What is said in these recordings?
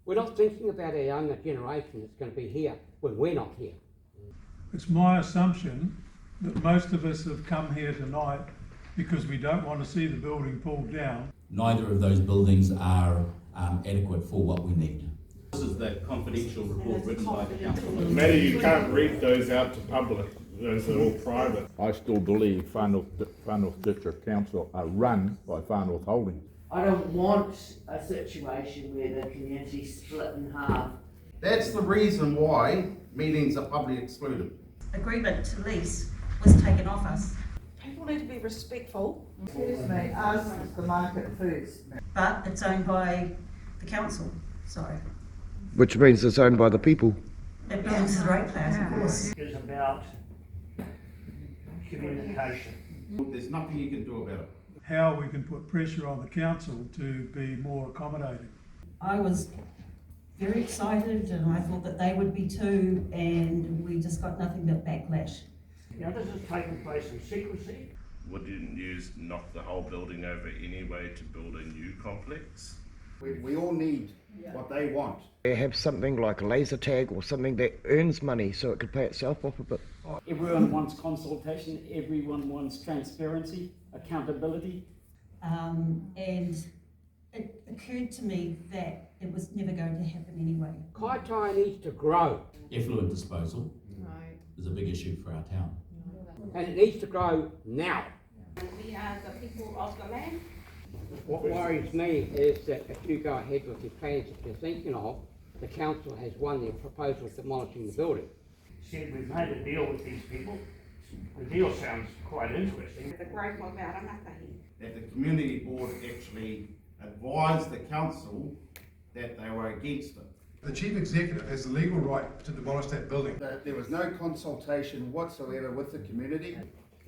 We're not thinking about our younger generation that's going to be here when we're not here. It's my assumption that most of us have come here tonight because we don't want to see the building pulled down. Neither of those buildings are adequate for what we need. This is the confidential report written by the council. Matty, you can't read those out to public. Those are all private. I still believe Far North District Council are run by Far North Holdings. I don't want a situation where the community's split in half. That's the reason why meetings are publicly excluded. Agreement to lease was taken off us. People need to be respectful. Excuse me, ours is the market first. But it's owned by the council, so. Which means it's owned by the people. It belongs to the ratepayers, of course. It's about communication. There's nothing you can do about it. How we can put pressure on the council to be more accommodating. I was very excited and I thought that they would be too, and we just got nothing but backlash. Now this has taken place in secrecy. Wouldn't you knock the whole building over anyway to build a new complex? We all need what they want. They have something like a laser tag or something that earns money so it could pay itself off a bit. Everyone wants consultation, everyone wants transparency, accountability. And it occurred to me that it was never going to happen anyway. Kaitaia needs to grow. Effluent disposal is a big issue for our town. And it needs to grow now. We are the people of the land. What worries me is that if you go ahead with the plans that you're thinking of, the council has won their proposal of demolishing the building. Said we've made a deal with these people. The deal sounds quite interesting. The growth of our rangatahi. That the community board actually advised the council that they were against it. The chief executive has the legal right to demolish that building. There was no consultation whatsoever with the community.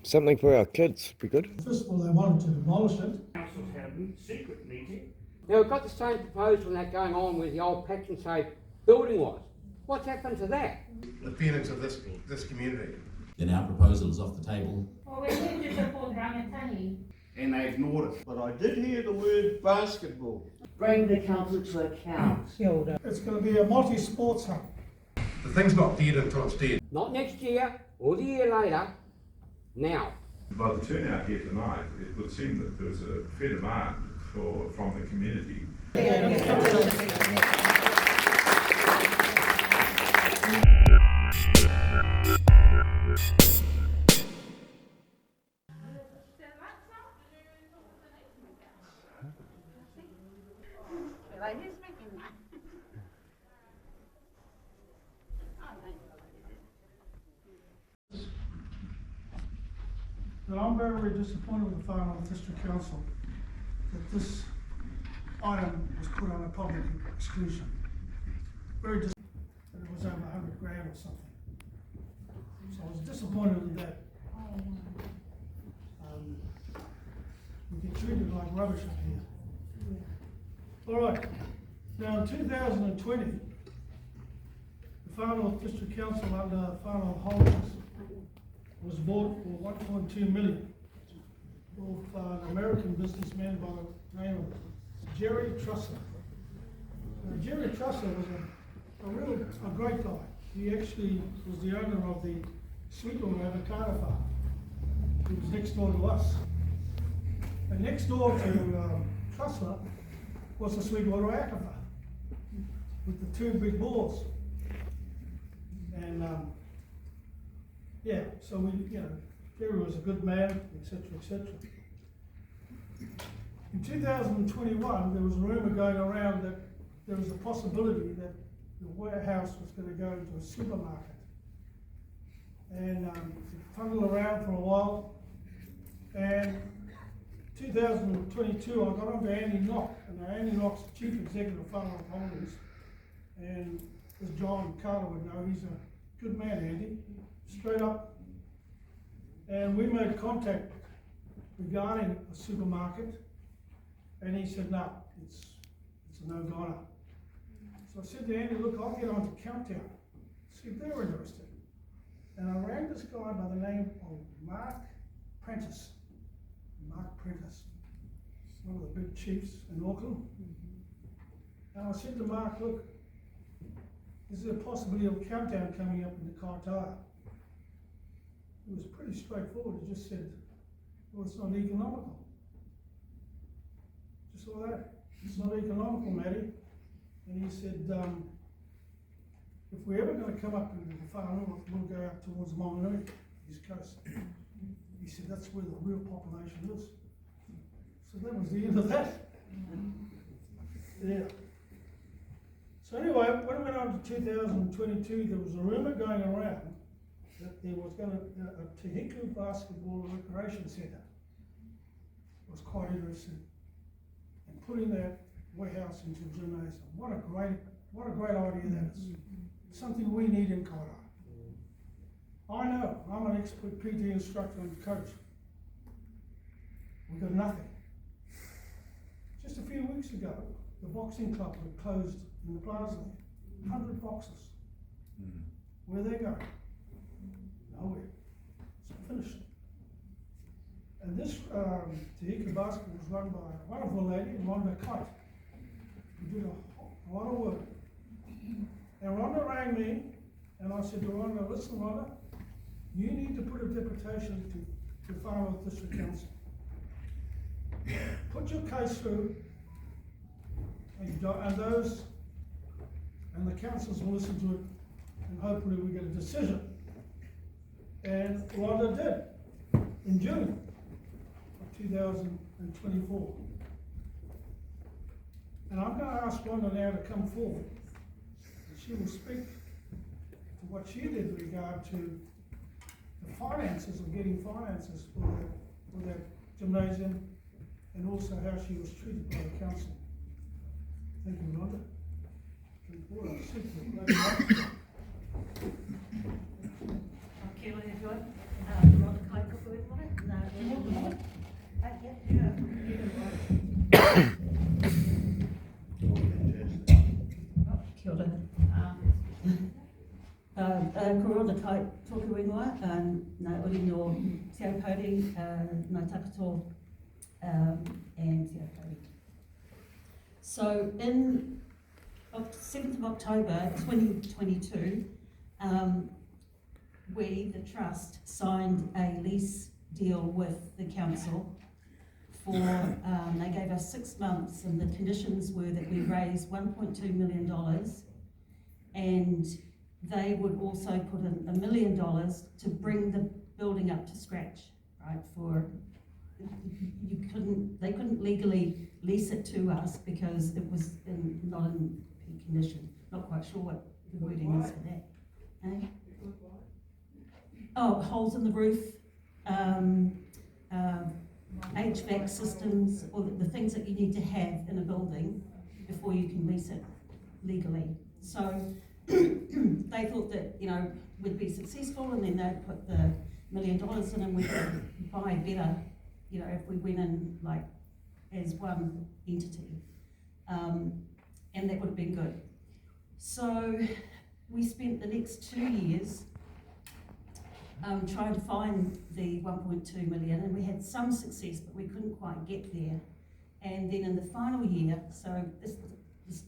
Something for our kids would be good. First of all, they wanted to demolish it. Councils have a secret meeting. Now we've got the same proposal that going on where the old Pak'n'Save building was. What's happened to that? The feelings of this community. Then our proposal is off the table. Well, we need to support rangatahi. And they ignored it. But I did hear the word basketball. Bring the council to account. It's going to be a multi-sports hub. The thing's not dead until it's dead. Not next year or the year later, now. By the turnout here tonight, it would seem that there's a fair demand from the community. And I'm very disappointed with the Far North District Council that this item was put on a public exclusion. Very disappointed that it was over 100 grand or something. So I was disappointed with that. We get treated like rubbish up here. All right, now in 2020, the Far North District Council under Far North Holdings was bought for $1.2 million of an American businessman by the name of Jerry Trussell. Now, Jerry Trussell was a great guy. He actually was the owner of the Sweetwater avocado farm. He was next door to us. And next door to Trussell was the Sweetwater aquifer with the two big bores. And yeah, so Jerry was a good man, etc., etc. In 2021, there was a rumor going around that there was a possibility that the warehouse was going to go into a supermarket. And it funneled around for a while. And 2022, I got on to Andy Knock, and Andy Knock's chief executive of Far North Holdings. And as John Carter would know, he's a good man, Andy. Straight up, and we made contact regarding a supermarket, and he said, no, it's a no-goner. So I said to Andy, look, I'll get on to Countdown, see if they're interested. And I rang this guy by the name of Mark Prentice, one of the big chiefs in Auckland. And I said to Mark, look, is there a possibility of a countdown coming up in the Kaitaia? It was pretty straightforward. He just said, well, it's not economical. Just like that. It's not economical, Matty. And he said, if we're ever going to come up into the far north, we'll go out towards whānau, East Coast. He said, that's where the real population is. So that was the end of that. Yeah. So anyway, when we went on to 2022, there was a rumour going around that there was going to, a Te Hiku basketball and recreation centre was quite interested in putting that warehouse into a gymnasium. What a great idea that is. Something we need in Kaitaia. I know, I'm an expert PT instructor and coach. We've got nothing. Just a few weeks ago, the boxing club had closed in the plaza, 100 boxes. Where they going? Nowhere. It's finished. And this Te Hiku basketball was run by a wonderful lady, Kaitaia, who did a lot of work. And Rhonda rang me, and I said to Rhonda, listen Rhonda, you need to put a deputation to whānau District Council. Put your case through, and the councils will listen to it, and hopefully we get a decision. And Rhonda did, in June of 2024. And I'm going to ask Rhonda now to come forward. She will speak to what she did with regard to the finances of getting finances for that gymnasium, and also how she was treated by the council. Thank you, Rhonda. Kia ora everyone. Rhonda kai kuku e more. Kia ora. Ko ora kai toku ingoa, nā uri no Te Aupori, nā Takato, and Te Aupori. So in 7th of October 2022, we, the Trust, signed a lease deal with the council for, they gave us 6 months, and the conditions were that we raise $1.2 million, and they would also put in $1 million to bring the building up to scratch, right? They couldn't legally lease it to us because it was not in peak condition. Not quite sure what the wording is for that. Eh? Oh, holes in the roof, HVAC systems, or the things that you need to have in a building before you can lease it legally. So they thought that, we'd be successful, and then they'd put the $1 million in, and we could buy better, if we went in as one entity. And that would have been good. So we spent the next 2 years trying to find the 1.2 million, and we had some success, but we couldn't quite get there. And then in the final year, so this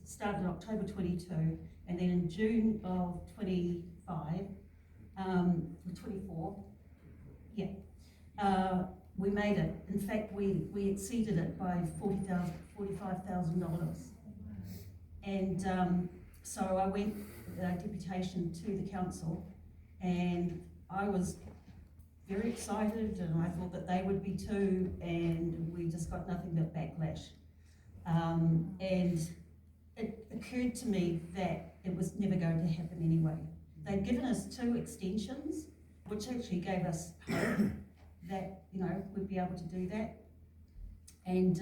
started in October 22, and then in June of 24, we made it. In fact, we exceeded it by $45,000. And so I went deputation to the council, and I was very excited, and I thought that they would be too, and we just got nothing but backlash. And it occurred to me that it was never going to happen anyway. They'd given us 2 extensions, which actually gave us hope that, we'd be able to do that. And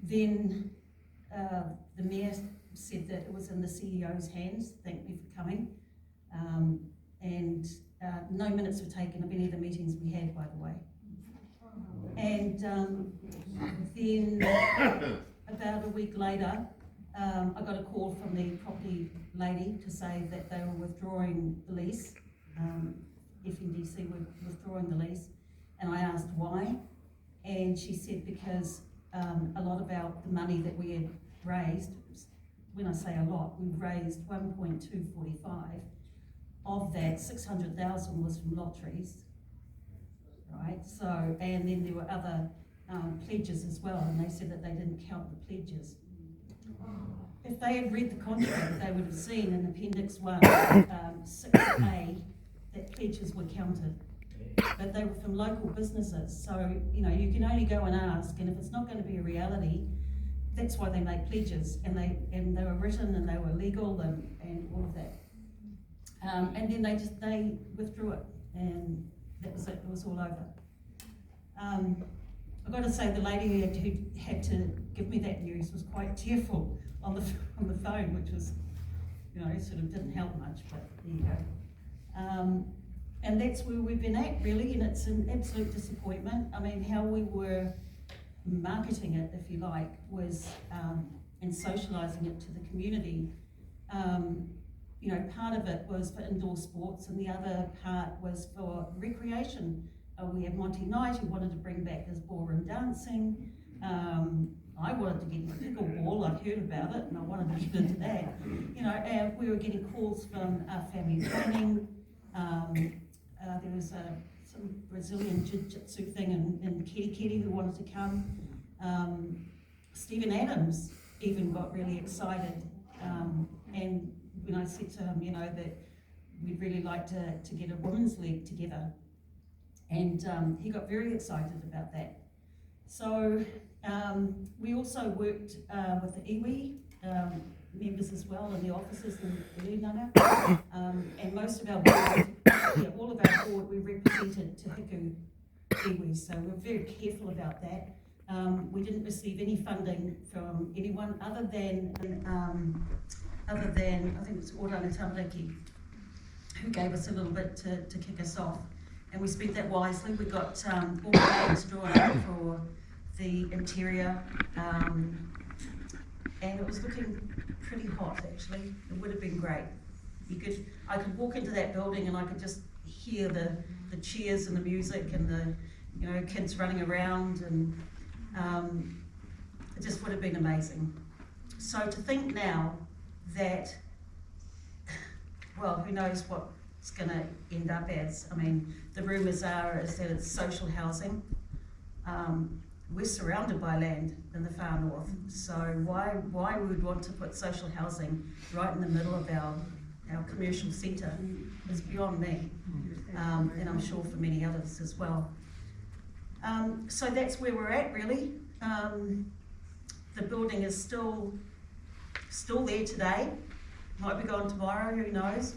then the mayor said that it was in the CEO's hands. Thank you for coming. And no minutes were taken of any of the meetings we had, by the way. And then about a week later, I got a call from the property lady to say that they were withdrawing the lease. FNDC were withdrawing the lease, and I asked why, and she said because a lot of the money that we had raised when I say a lot, we've raised 1.245. Of that, 600,000 was from lotteries, right? So, and then there were other pledges as well, and they said that they didn't count the pledges. If they had read the contract, they would have seen in Appendix 1, 6A, that pledges were counted. But they were from local businesses, so, you know, you can only go and ask, and if it's not going to be a reality, that's why they make pledges, and they were written and they were legal and all of that. And then they withdrew it, and that was it. It was all over. I've got to say, the lady who had to give me that news was quite tearful on the phone, which was, you know, sort of didn't help much, but there you go. And that's where we've been at, really, and it's an absolute disappointment. I mean, how we were marketing it, if you like, was and socialising it to the community. You know, part of it was for indoor sports, and the other part was for recreation. We had Monty Knight, who wanted to bring back his ballroom dancing. I wanted to get into pickleball. I'd heard about it, and I wanted to get into that. You know, and we were getting calls from family planning. There was some Brazilian jiu-jitsu thing in Kiri who wanted to come. Stephen Adams even got really excited, and when I said to him, you know, that we'd really like to get a women's league together, and he got very excited about that. So we also worked with the iwi members as well in the offices in Runanga, and most of our board, all of our board, we represented Te Hiku iwi, so we're very careful about that. We didn't receive any funding from anyone other than I think it was Oranga Tamariki, who gave us a little bit to kick us off, and we spent that wisely. We got all the names drawn up for the interior, and it was looking pretty hot actually. It would have been great. I could walk into that building and I could just hear the cheers and the music and the, you know, kids running around, and it just would have been amazing. So to think now that, well, who knows what it's going to end up as. I mean, the rumours are is that it's social housing. We're surrounded by land in the far north, so why we would want to put social housing right in the middle of our commercial centre is beyond me, and I'm sure for many others as well. So that's where we're at, really. The building is still there today, might be gone tomorrow, who knows,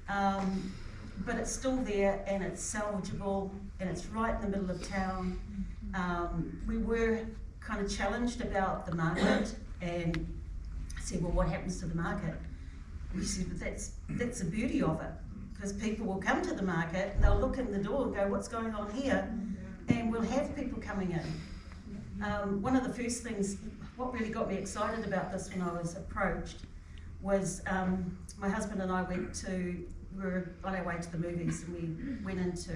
but it's still there and it's salvageable and it's right in the middle of town. We were kind of challenged about the market and said, well, what happens to the market? We said, but that's the beauty of it, because people will come to the market and they'll look in the door and go, what's going on here? And we'll have people coming in. One of the first things, what really got me excited about this when I was approached was my husband and I we were on our way to the movies, and we went into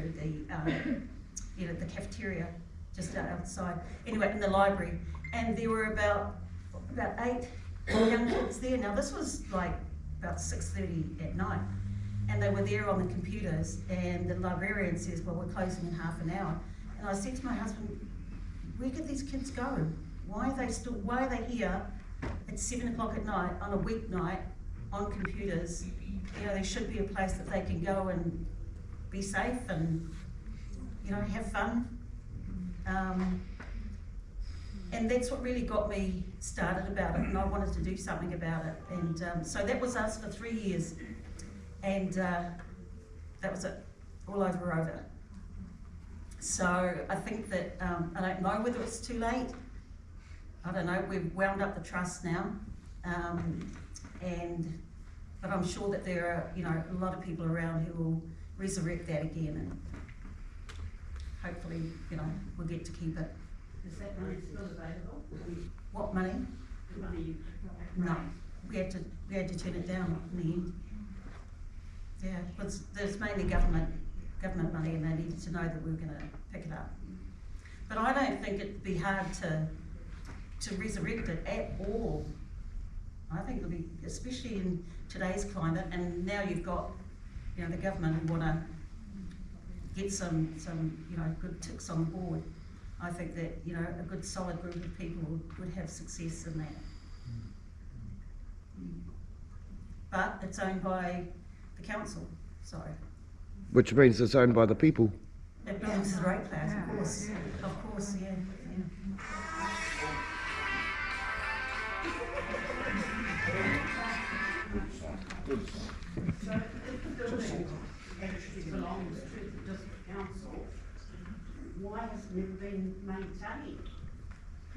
the cafeteria just outside, anyway, in the library, and there were about 8 young kids there. Now this was like about 6:30 at night, and they were there on the computers, and the librarian says, well, we're closing in half an hour. And I said to my husband, where could these kids go? Why are they here at 7 o'clock at night on a weeknight on computers? You know, there should be a place that they can go and be safe and, you know, have fun. And that's what really got me started about it, and I wanted to do something about it. And so that was us for 3 years, and that was it, all over. So I think that, I don't know whether it's too late. I don't know, we've wound up the trust now, but I'm sure that there are, you know, a lot of people around who will resurrect that again, and hopefully, you know, we'll get to keep it. Is that money still available? What money? The money you... No, we had to turn it down in the end. Yeah, because there's mainly government money, and they needed to know that we were going to pick it up. But I don't think it'd be hard to resurrect it at all. I think it'll be, especially in today's climate, and now you've got, you know, the government who wanna get some, you know, good ticks on board. I think that, you know, a good solid group of people would have success in that. But it's owned by the council, so. Which means it's owned by the people. It belongs to the ratepayers, of course, yeah. So if the building actually belongs to the district council, why has it never been maintained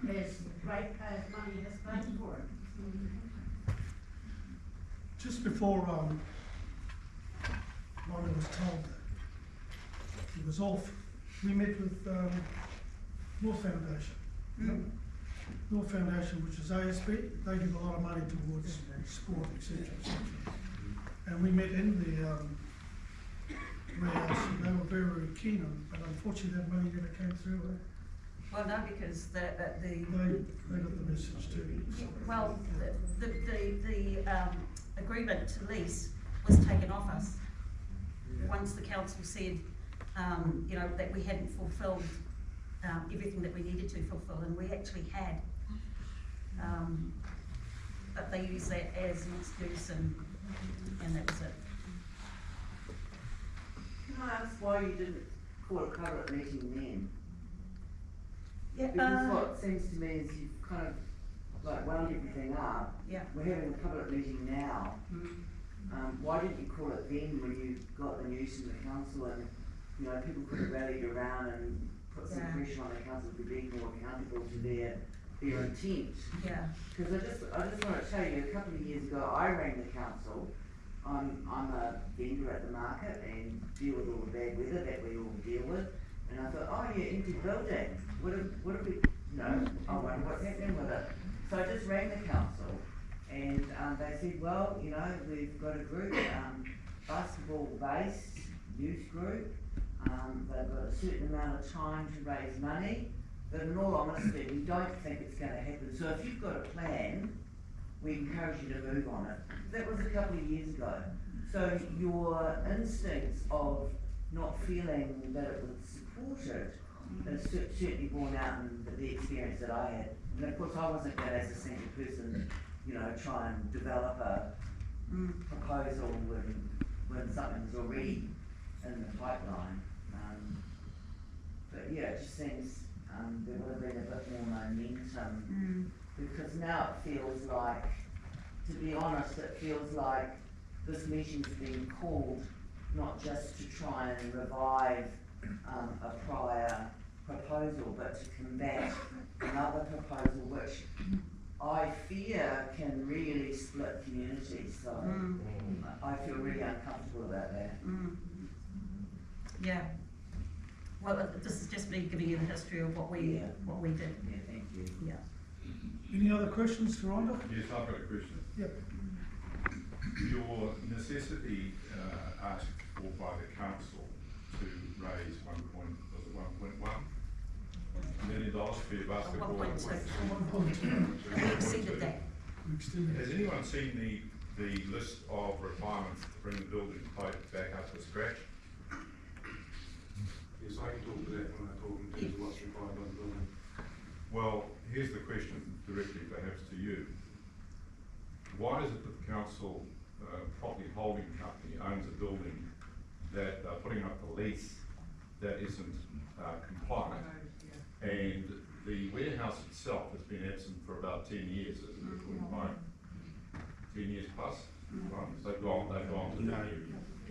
as ratepayers' money has paid for it? Just before, Ronnie was told that he was off, we met with, North Foundation. North Foundation, which is ASB, they give a lot of money towards sport, etc., etc. And we met in the, warehouse, and they were very, very keen on, but unfortunately that money never came through. Well, no, because They got the message too. well, the agreement to lease was taken off us. Once the council said, you know, that we hadn't fulfilled everything that we needed to fulfill, and we actually had. But they used that as an excuse, and that was it. Can I ask why you didn't call a public meeting then? Yeah, Because what it seems to me is you've kind of like wound everything up. Yeah. We're having a public meeting now. Why didn't you call it then when you got the news from the council and, you know, people could have rallied around and put some pressure on the council to be more accountable to their intent? Yeah. Because I just want to tell you, a couple of years ago, I rang the council. I'm a vendor at the market and deal with all the bad weather that we all deal with. And I thought, oh yeah, empty building. What have we, no, I wonder what's happening with it. So I just rang the council and they said, well, you know, we've got a group, basketball-based youth group. They've got a certain amount of time to raise money. But in all honesty, we don't think it's going to happen. So if you've got a plan, we encourage you to move on it. That was a couple of years ago. So your instincts of not feeling that it was supported is certainly borne out in the experience that I had. And of course I wasn't going as a single person, you know, try and develop a proposal when something's already in the pipeline. But yeah, it just seems there would have been a bit more momentum because now it feels like, to be honest, it feels like this meeting's been called not just to try and revive a prior proposal, but to combat another proposal which I fear can really split communities. So I feel really uncomfortable about that. Yeah. Well, this is just me giving you the history of what we did. Yeah, thank you. Yeah. Any other questions for Rhonda? Yes, I've got a question. Yep. Your necessity asked for by the council to raise $1.1 million for your basketball. 1.6. We exceeded that. Has anyone seen the list of requirements to bring the building back up to scratch? Yes, I can talk to that when I talk in terms of what's required by the building. Well, here's the question directly perhaps to you. Why is it that the council property holding company owns a building that they're putting up a lease that isn't compliant, and the warehouse itself has been absent for about 10 years, as a recorded mine, 10 years plus, right? So they've gone to the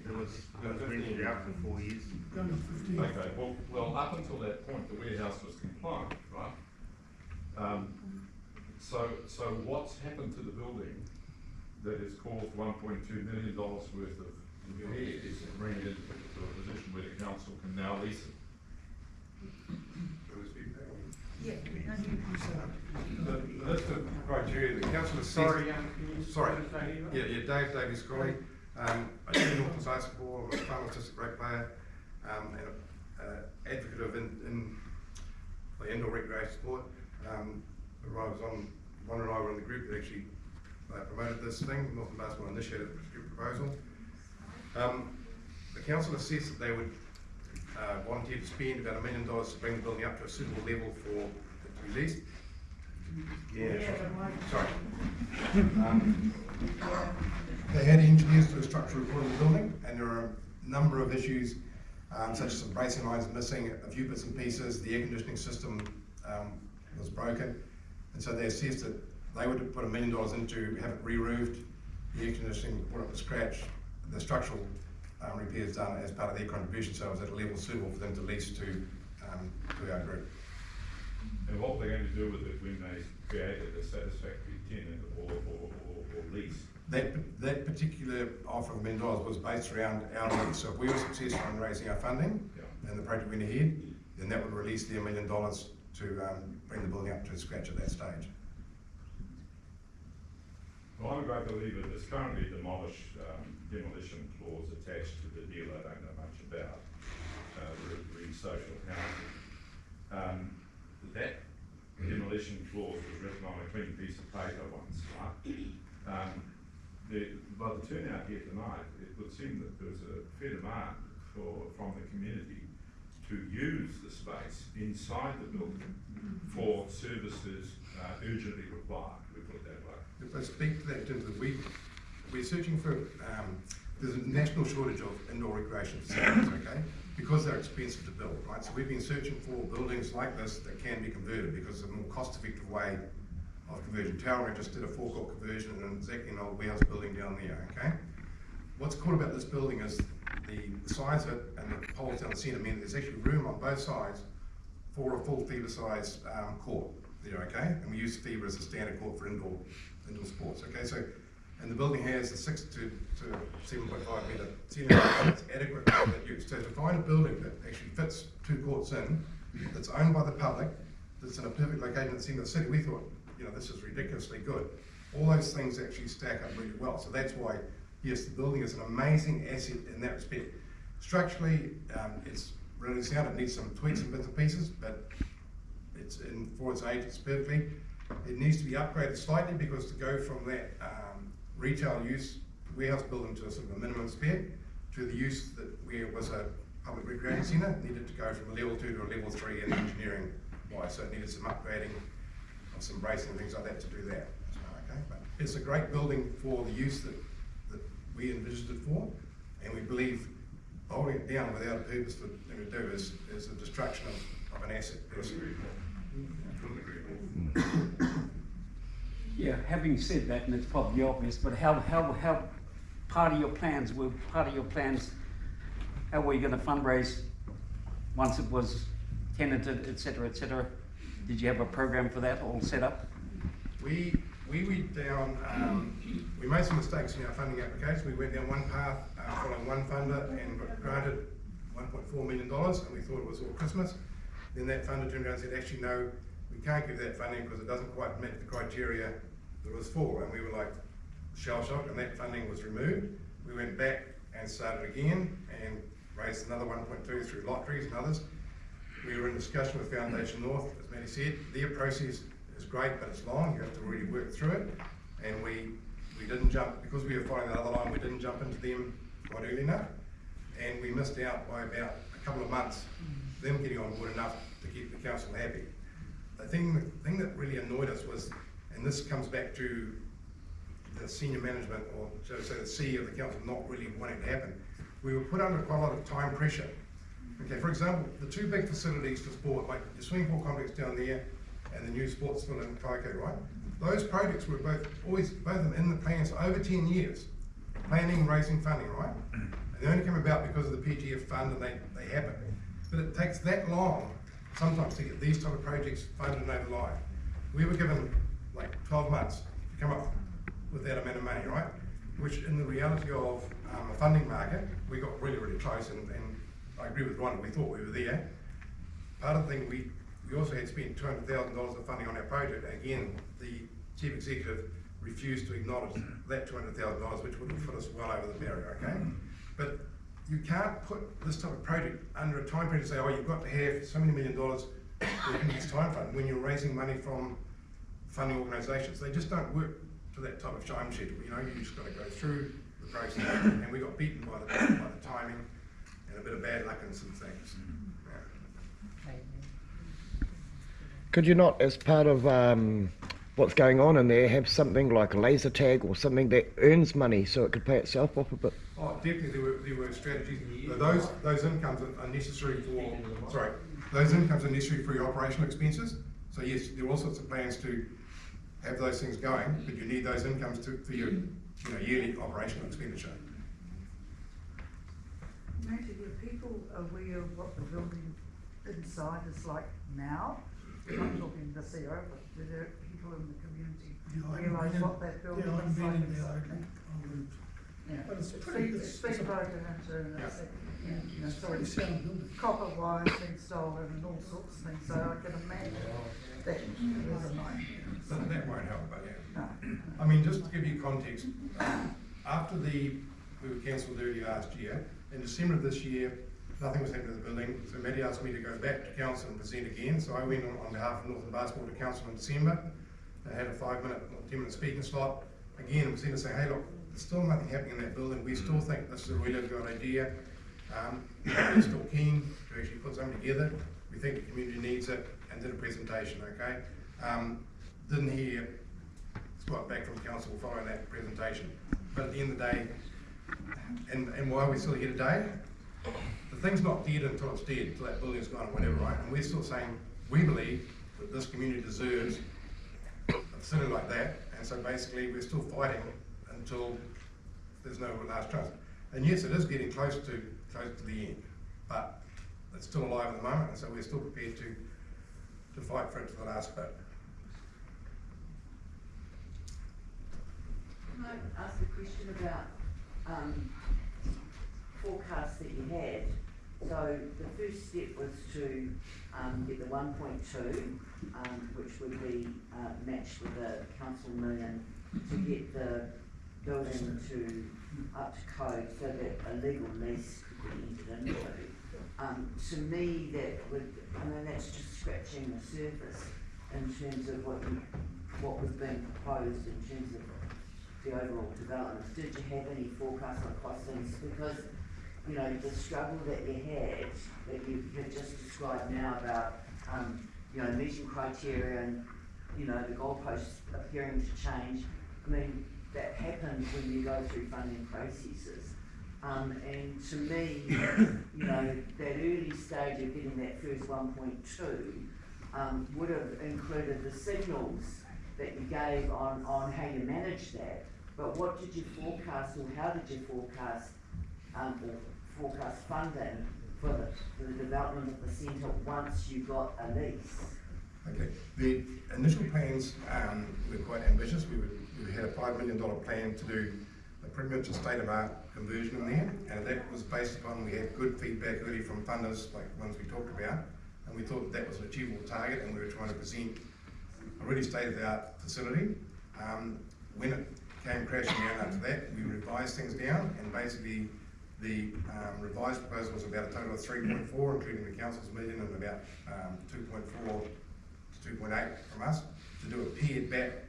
It was rented out for 4 years. Okay, well, up until that point, the warehouse was compliant, right? So what's happened to the building that has caused $1.2 million worth of repairs and bring it into a position where the council can now lease it? Yeah. The list of criteria, the council has Dave Davies Crowley, a junior Northern basketball, a farm artistic rugby player, and an advocate of in the indoor recreation sport. I was on, one and I were in the group that actually promoted this thing. Northern Basketball initiated the proposal. The council assessed that they would volunteer to spend about $1 million to bring the building up to a suitable level for it to be leased. Yeah, sorry. They had engineers do a structural report of the building, and there are a number of issues, such as some bracing lines missing, a few bits and pieces. The air conditioning system was broken, and so they assessed that they would put $1 million into have it re-roofed, the air conditioning put up to scratch, the structural repairs done as part of their contribution, so it was at a level suitable for them to lease to our group. And what they're going to do with it when they created a satisfactory tenant or lease? That particular offer of $1 million was based around our lease. So if we were successful in raising our funding and the project went ahead, then that would release their $1 million to bring the building up to scratch at that stage. Well, I'm a great believer there's currently a demolition clause attached to the deal I don't know much about, the social housing. That demolition clause was written on a clean piece of paper once, right? By the turnout here tonight, it would seem that there's a fair demand from the community to use the space inside the building for services urgently required, we put it that way. If I speak to that in terms of we're searching for, there's a national shortage of indoor recreation facilities, okay? Because they're expensive to build, right? So we've been searching for buildings like this that can be converted because it's a more cost-effective way of conversion. Tauranga just did a forecourt conversion in exactly an old warehouse building down there, okay? What's cool about this building is the size of it and the poles down the centre mean there's actually room on both sides for a full FIBA size court there, okay? And we use FIBA as a standard court for indoor sports, okay? So, and the building has a 6 to 7.5 metre ceiling, it's adequate that use. So to find a building that actually fits 2 courts in, that's owned by the public, that's in a perfect location in the centre of the city, we thought, you know, this is ridiculously good. All those things actually stack up really well. So that's why, yes, the building is an amazing asset in that respect. Structurally, it's really sound. It needs some tweaks and bits and pieces, but it's for its age, it's perfectly. It needs to be upgraded slightly because to go from that retail use warehouse building to a sort of a minimum spec to the use that where it was a public recreation centre, it needed to go from a level 2 to a level 3 in engineering wise. So it needed some upgrading of some bracing and things like that to do that. Okay, but it's a great building for the use that we envisioned it for, and we believe holding it down without a purpose for them to do is a destruction of an asset. Yeah, having said that, and it's probably obvious, but how part of your plans, how were you going to fundraise once it was tenanted, etc., etc.? Did you have a program for that all set up? We went down, we made some mistakes in our funding application. We went down one path, following one funder, and got granted $1.4 million, and we thought it was all Christmas. Then that funder turned around and said, actually no, we can't give that funding because it doesn't quite meet the criteria that it was for. And we were like shell-shocked, and that funding was removed. We went back and started again and raised another 1.2 through lotteries and others. We were in discussion with Foundation North, as Matty said. Their process is great, but it's long. You have to really work through it. And we didn't jump, because we were following that other line, we didn't jump into them quite early enough. And we missed out by about a couple of months, them getting on board enough to keep the council happy. The thing that really annoyed us was, and this comes back to the senior management, or should I say the CEO of the council, not really wanting it to happen. We were put under quite a lot of time pressure. Okay, for example, the 2 big facilities for sport, like the swimming pool complex down there and the new sports field in Kaitaia, right? Those projects were both of them in the plans for over 10 years. Planning, raising funding, right? And they only came about because of the PGF fund, and they happen. But it takes that long sometimes to get these type of projects funded and over the line. We were given like 12 months to come up with that amount of money, right? Which in the reality of a funding market, we got really, really close, and I agree with Ron, we thought we were there. Part of the thing, we also had spent $200,000 of funding on our project. Again, the chief executive refused to acknowledge that $200,000, which would have put us well over the barrier, okay? But you can't put this type of project under a time period and say, oh, you've got to have so many $1 million within this time frame when you're raising money from funding organisations. They just don't work to that type of time schedule. You know, you just got to go through the process, and we got beaten by the timing and a bit of bad luck in some things. Yeah. Could you not, as part of what's going on in there, have something like a laser tag or something that earns money so it could pay itself off a bit? Oh, definitely there were strategies. Those incomes are necessary for, those incomes are necessary for your operational expenses. So yes, there are all sorts of plans to have those things going, but you need those incomes for your yearly operational expenditure. Matthew, are people aware of what the building inside is like now? I'm not talking this era, but do there people in the community realise what that building is like? Yeah. But it's pretty, it's been broken into, pretty sound building. copper wires being stolen and all sorts of things, so I can imagine that was a nightmare. That won't help, but yeah. No. I mean, just to give you context, after we were cancelled early last year, in December of this year, nothing was happening to the building, so Matty asked me to go back to council and present again, so I went on behalf of Northern Basketball to council in December. I had a 5-minute or 10-minute speaking slot. Again, and presented saying, hey look, there's still nothing happening in that building, we still think this is a really good idea. We're still keen to actually put something together, we think the community needs it, and did a presentation, okay? Didn't hear squat back from council following that presentation. But at the end of the day, and why we're still here today, the thing's not dead until it's dead, until that building's gone or whatever, right? And we're still saying, we believe that this community deserves a facility like that, and so basically we're still fighting until there's no last trust. And yes, it is getting close to the end, but it's still alive at the moment, and so we're still prepared to fight for it to the last bit. Can I ask a question about forecasts that you had? So the first step was to get the 1.2, which would be matched with the council million to get the building up to code so that a legal lease could be entered into. To me, that's just scratching the surface in terms of what was being proposed in terms of the overall development. Did you have any forecasts on costings? Because the struggle that you had, that you have just described now about meeting criteria and the goalposts appearing to change. I mean, that happens when you go through funding processes. And to me, that early stage of getting that first 1.2 would have included the signals that you gave on how you managed that. But what did you forecast, or how did you forecast funding for the development of the centre once you got a lease? Okay, the initial plans were quite ambitious. We had a $5 million plan to do pretty much a state-of-art conversion in there, and that was based upon, we had good feedback early from funders, like the ones we talked about, and we thought that was an achievable target, and we were trying to present a really state-of-the-art facility. When it came crashing down after that, we revised things down, and basically the revised proposal was about a total of 3.4, including the council's million, and about 2.4 to 2.8 from us, to do a paired back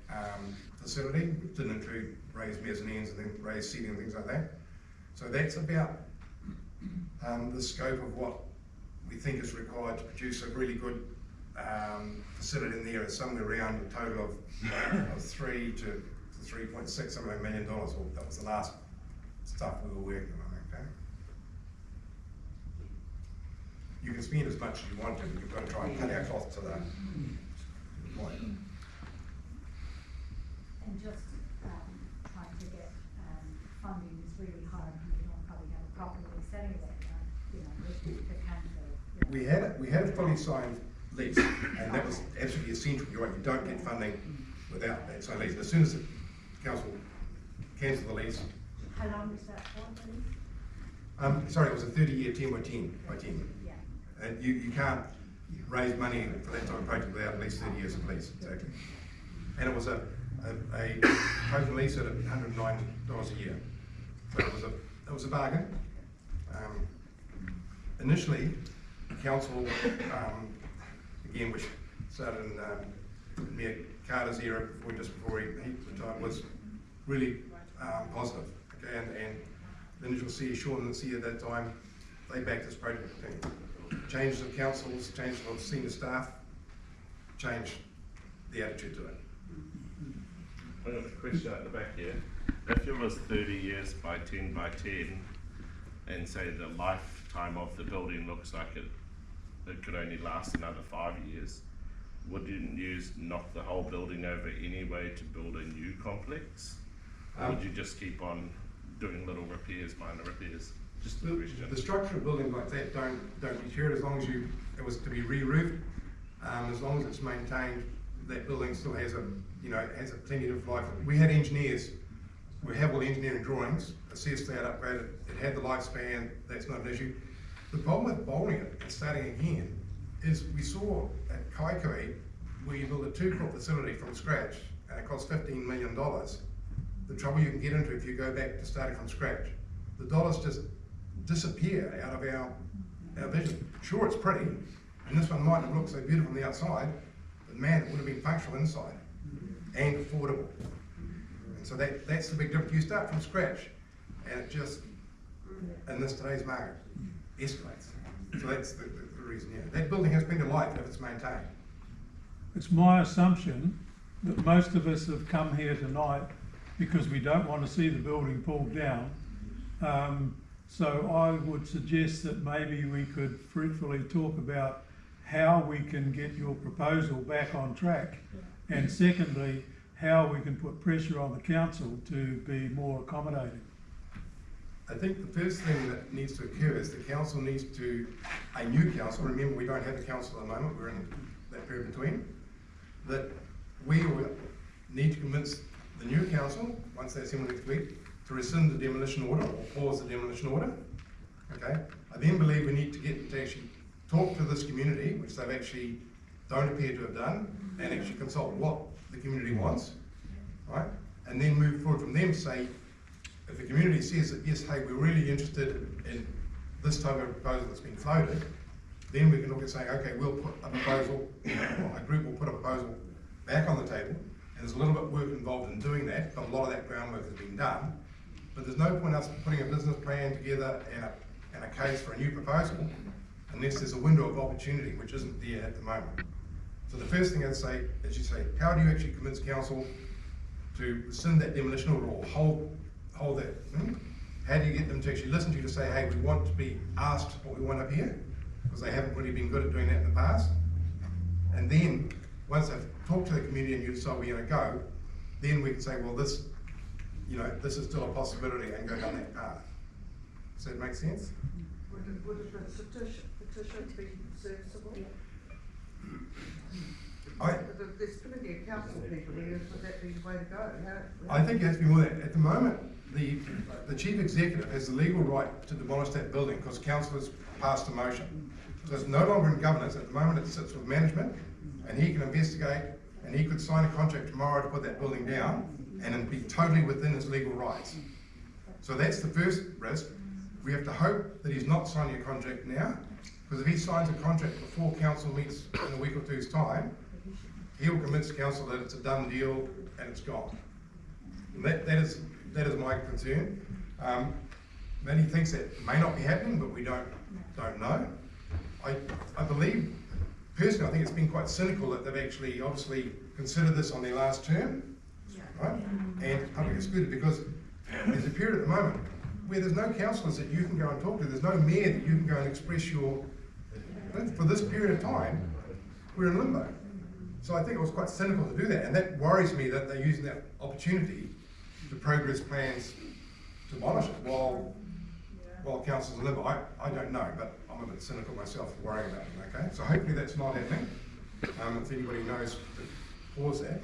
facility, which didn't include raised mezzanines and then raised seating and things like that. So that's about the scope of what we think is required to produce a really good facility in there. It's somewhere around a total of 3 to 3.6 somewhere $1 million. Well, that was the last stuff we were working on. Okay. You can spend as much as you want to, but you've got to try and cut our costs to the point. And just trying to get funding is really hard, and you don't probably have a proper lease anyway, We had a fully signed lease, and that was absolutely essential. You're right, you don't get funding without that signed lease. As soon as the council cancelled the lease. How long was that for, please? Sorry, it was a 30-year 10 by 10 by 10. Yeah. And you can't raise money for that type of project without at least 30 years of lease, exactly. And it was a total lease at $109 a year. So it was a bargain. Initially, council, again, which started in Mayor Carter's era, before he retired, was really positive. Okay, and the initial CEO, Sean and the CEO at that time, they backed this project. Okay. Changes of councils, changes of senior staff, changed the attitude to it. I've got a question at the back here. If it was 30 years by 10 by 10, and say the lifetime of the building looks like it could only last another 5 years, wouldn't you knock the whole building over anyway to build a new complex? Or would you just keep on doing little repairs, minor repairs? Just a question. The structure of buildings like that don't deteriorate as long as it was to be re-roofed. As long as it's maintained, that building still has has a plenty of life. We had engineers, we have all engineering drawings, assessed that, upgraded, it had the lifespan, that's not an issue. The problem with bowling it and starting again is we saw at Kaitaia, where you build a 2-foot facility from scratch and it costs $15 million, the trouble you can get into if you go back to starting from scratch. The dollars just disappear out of our vision. Sure, it's pretty, and this one might not look so beautiful on the outside, but man, it would have been functional inside and affordable. And so that's the big difference. You start from scratch, and it just, in today's market, escalates. So that's the reason, yeah. That building has been to life if it's maintained. It's my assumption that most of us have come here tonight because we don't want to see the building pulled down. So I would suggest that maybe we could fruitfully talk about how we can get your proposal back on track, and secondly, how we can put pressure on the council to be more accommodating. I think the first thing that needs to occur is the council needs to, a new council, remember we don't have a council at the moment, we're in that period between, that we will need to convince the new council, once they assemble next week, to rescind the demolition order or pause the demolition order. Okay. I then believe we need to get to actually talk to this community, which they've actually don't appear to have done, and actually consult what the community wants, right? And then move forward from them. Say, if the community says that yes, hey, we're really interested in this type of proposal that's been floated, then we can look at saying, okay, we'll put a proposal, or a group will put a proposal back on the table. And there's a little bit of work involved in doing that, but a lot of that groundwork has been done. But there's no point us putting a business plan together and a case for a new proposal unless there's a window of opportunity, which isn't there at the moment. So the first thing I'd say is you say, how do you actually convince council to rescind that demolition order or hold that? How do you get them to actually listen to you to say, hey, we want to be asked what we want up here? Because they haven't really been good at doing that in the past. And then, once they've talked to the community and you decide where you're going to go, then we can say, well, this is still a possibility, and go down that path. Does that make sense? Would a petition be serviceable? There's plenty of council people here, would that be the way to go? I think it has to be more than that. At the moment, the chief executive has the legal right to demolish that building because council has passed a motion. So it's no longer in governance. At the moment, it sits with management, and he can investigate, and he could sign a contract tomorrow to put that building down, and it'd be totally within his legal rights. So that's the first risk. We have to hope that he's not signing a contract now, because if he signs a contract before council meets in a week or two's time, he'll convince council that it's a done deal and it's gone. And that is my concern. Then he thinks that may not be happening, but we don't know. I believe, personally, I think it's been quite cynical that they've actually obviously considered this on their last term, right? And public excluded, because there's a period at the moment where there's no councillors that you can go and talk to. There's no mayor that you can go and express your, for this period of time, we're in limbo. So I think it was quite cynical to do that, and that worries me that they're using that opportunity to progress plans to demolish it while council's in limbo. I don't know, but I'm a bit cynical myself worrying about it, okay? So hopefully that's not happening. If anybody knows to pause that.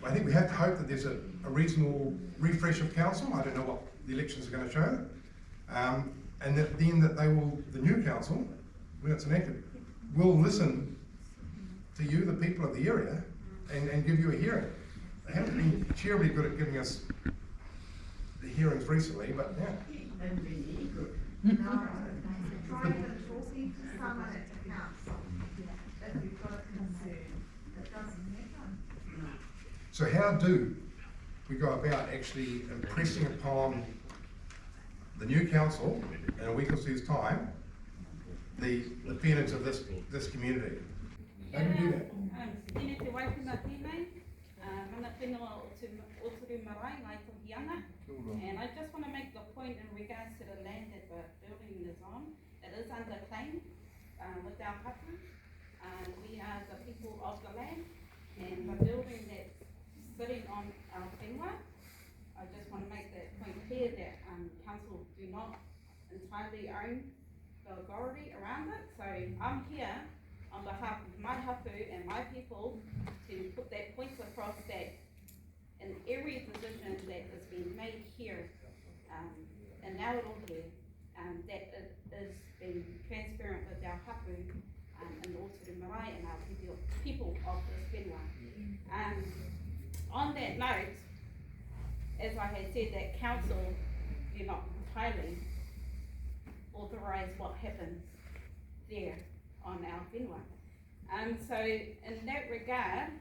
I think we have to hope that there's a reasonable refresh of council. I don't know what the elections are going to show. And that then that they will, the new council, when it's elected, will listen to you, the people of the area, and give you a hearing. They haven't been terribly good at giving us the hearings recently, but yeah. Try talking to someone at the council that you've got a concern So how do we go about actually impressing upon the new council in a week or two's time the feelings of this community? How do we do that? And I just want to make the point in regards to the land that the building is on. It is under claim with our hapu. We are the people of the land, and the building that's sitting on our whenua, I just want to make that point clear that council do not entirely own the authority around it. So I'm here on behalf of my hapu and my people to put that point across that in every decision that is being made here, and now it all here, that it is being transparent with our hapu, and also the marae and our people of this whenua. On that note, as I had said, that council do not entirely authorise what happens there on our whenua. So in that regard,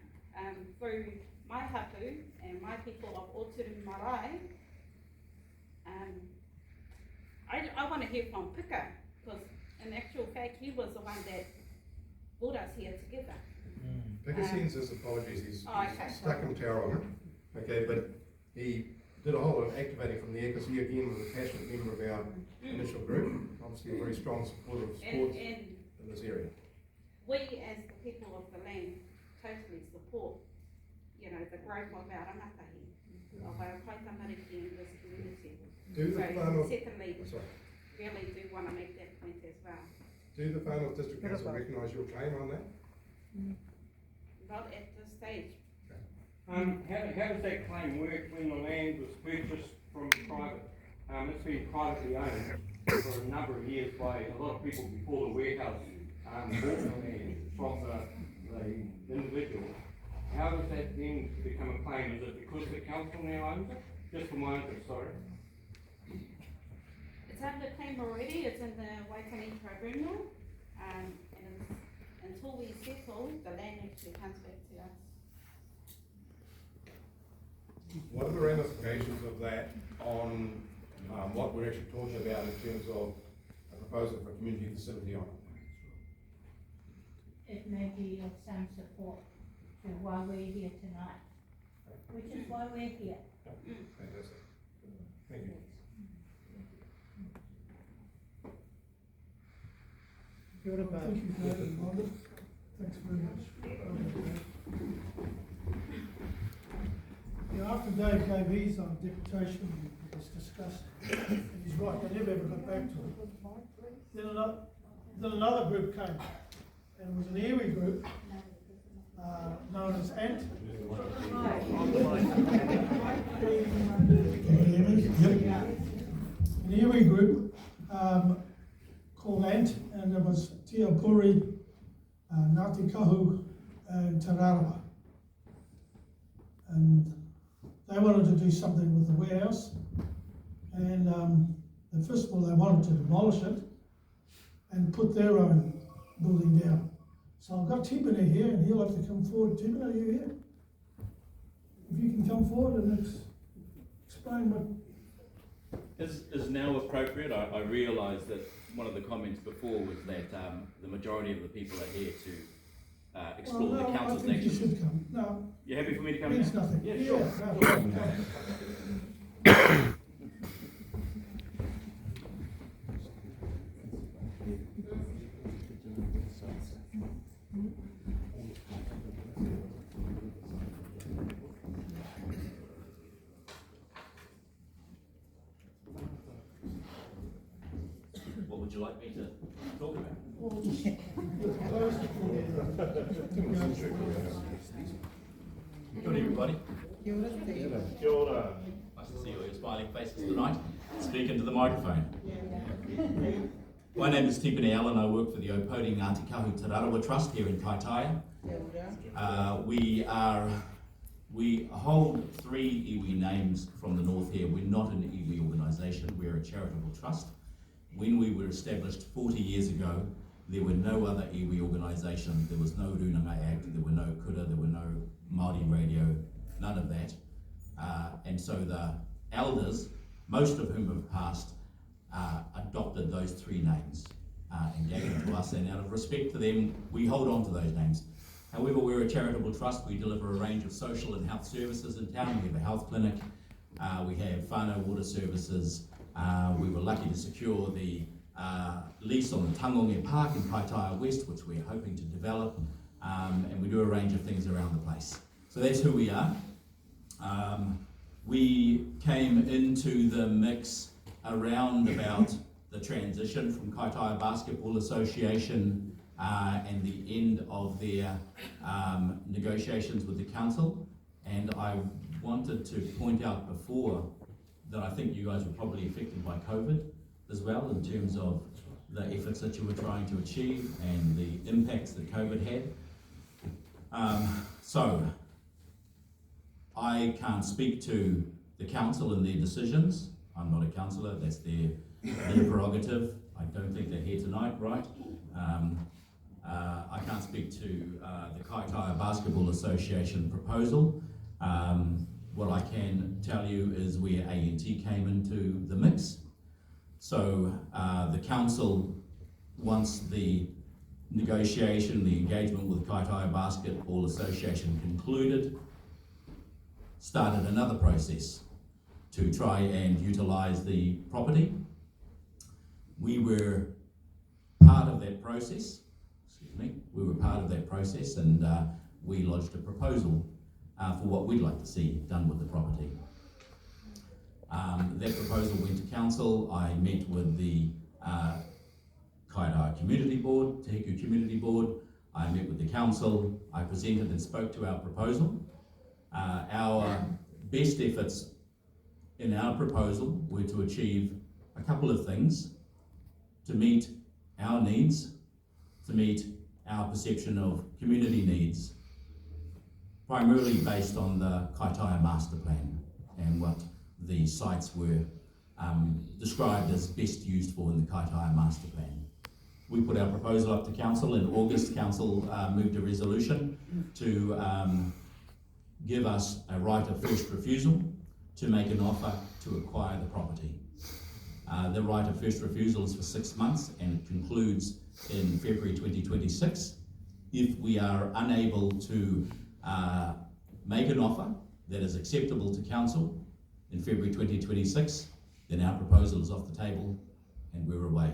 through my hapu and my people of Oturu Marae, I want to hear from Pika, because in actual fact he was the one that brought us here together. Pika sends his apologies, he's okay. stuck in Tauranga, okay, but he did a whole lot of activating from there because he again was a passionate member of our initial group, obviously a very strong supporter of sports in this area. We as the people of the land totally support, you know, the growth of our rangatahi, of our kaitamariki in this community. Secondly, really do want to make that point as well. Do the Whānau District Council recognise your claim on that? Not at this stage. How does that claim work when the land was purchased from private? It's been privately owned for a number of years by a lot of people before the warehouse bought the land from the individual. How does that then become a claim? Is it because the council now owns it? Just for my interest, sorry. It's under claim already, it's in the Waikani tribunal, and until we settle, the land actually comes back to us. What are the ramifications of that on what we're actually talking about in terms of a proposal for a community facility on it? It may be of some support to why we're here tonight, which is why we're here. Fantastic. Thank you. Thank you for that, Robert. Thanks very much. Yeah, after Dave gave his deputation, it was discussed, and he's right, they never ever got back to it. Then another group came, and it was an iwi group, known as ANT. An iwi group called ANT, and there was Te Apuri, Ngāti Kahu, and Te Rarawa. And they wanted to do something with the warehouse, and first of all they wanted to demolish it and put their own building down. So I've got Tipene here, and he'll have to come forward. Tipene, are you here? If you can come forward and explain what... Is now appropriate? I realise that one of the comments before was that the majority of the people are here to explore the council's I think you actions. should come. No. You happy for me to come Means now? nothing. Yeah, sure. What would you like me to talk about? Good everybody. Kia ora. Nice to see all your smiling faces tonight. Speak into the microphone. My name is Tipene Allen. I work for the Opoti Ngāti Kahu Te Rarawa Trust here in Kaitaia. We hold 3 iwi names from the north here. We're not an iwi organisation, we're a charitable trust. When we were established 40 years ago, there were no other iwi organisations. There was no Runanga Act, there were no kura, there were no Māori radio, none of that. And so the elders, most of whom have passed, adopted those three names and gave them to us, and out of respect for them, we hold on to those names. However, we're a charitable trust. We deliver a range of social and health services in town. We have a health clinic, we have whānau water services. We were lucky to secure the lease on the Tangonge Park in Kaitaia West, which we're hoping to develop, and we do a range of things around the place. So that's who we are. We came into the mix around about the transition from Kaitaia Basketball Association and the end of their negotiations with the council. And I wanted to point out before that I think you guys were probably affected by COVID as well, in terms of the efforts that you were trying to achieve and the impacts that COVID had. So I can't speak to the council and their decisions. I'm not a councillor, that's their prerogative. I don't think they're here tonight, right? I can't speak to the Kaitaia Basketball Association proposal. What I can tell you is where ANT came into the mix. So the council, once the negotiation, the engagement with the Kaitaia Basketball Association concluded, started another process to try and utilise the property. We were part of that process, and we lodged a proposal for what we'd like to see done with the property. That proposal went to council. I met with the Kaitaia Community Board, Te Hiku Community Board. I met with the council. I presented and spoke to our proposal. Our best efforts in our proposal were to achieve a couple of things: to meet our needs, to meet our perception of community needs, primarily based on the Kaitaia Master Plan and what the sites were described as best used for in the Kaitaia Master Plan. We put our proposal up to council. In August, council moved a resolution to give us a right of first refusal to make an offer to acquire the property. The right of first refusal is for 6 months and it concludes in February 2026. If we are unable to make an offer that is acceptable to council in February 2026, then our proposal is off the table and we're away.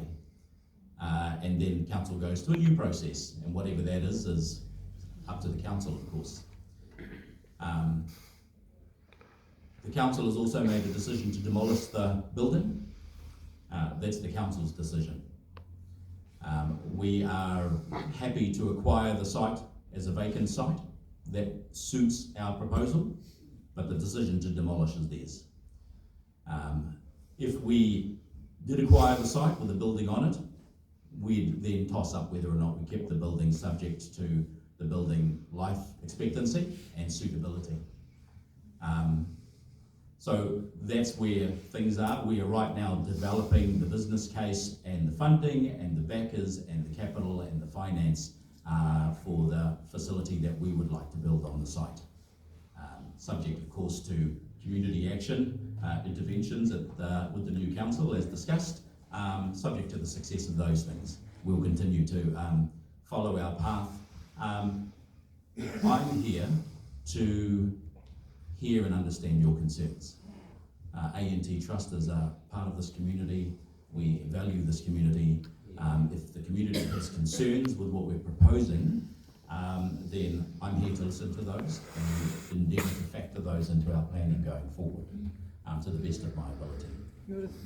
And then council goes to a new process, and whatever that is up to the council, of course. The council has also made a decision to demolish the building. That's the council's decision. We are happy to acquire the site as a vacant site. That suits our proposal, but the decision to demolish is theirs. If we did acquire the site with a building on it, we'd then toss up whether or not we kept the building subject to the building life expectancy and suitability. So that's where things are. We are right now developing the business case and the funding and the backers and the capital and the finance for the facility that we would like to build on the site. Subject, of course, to community action, interventions with the new council as discussed. Subject to the success of those things, we'll continue to follow our path. I'm here to hear and understand your concerns. ANT Trust is a part of this community. We value this community. If the community has concerns with what we're proposing, then I'm here to listen to those and endeavour to factor those into our planning going forward to the best of my ability.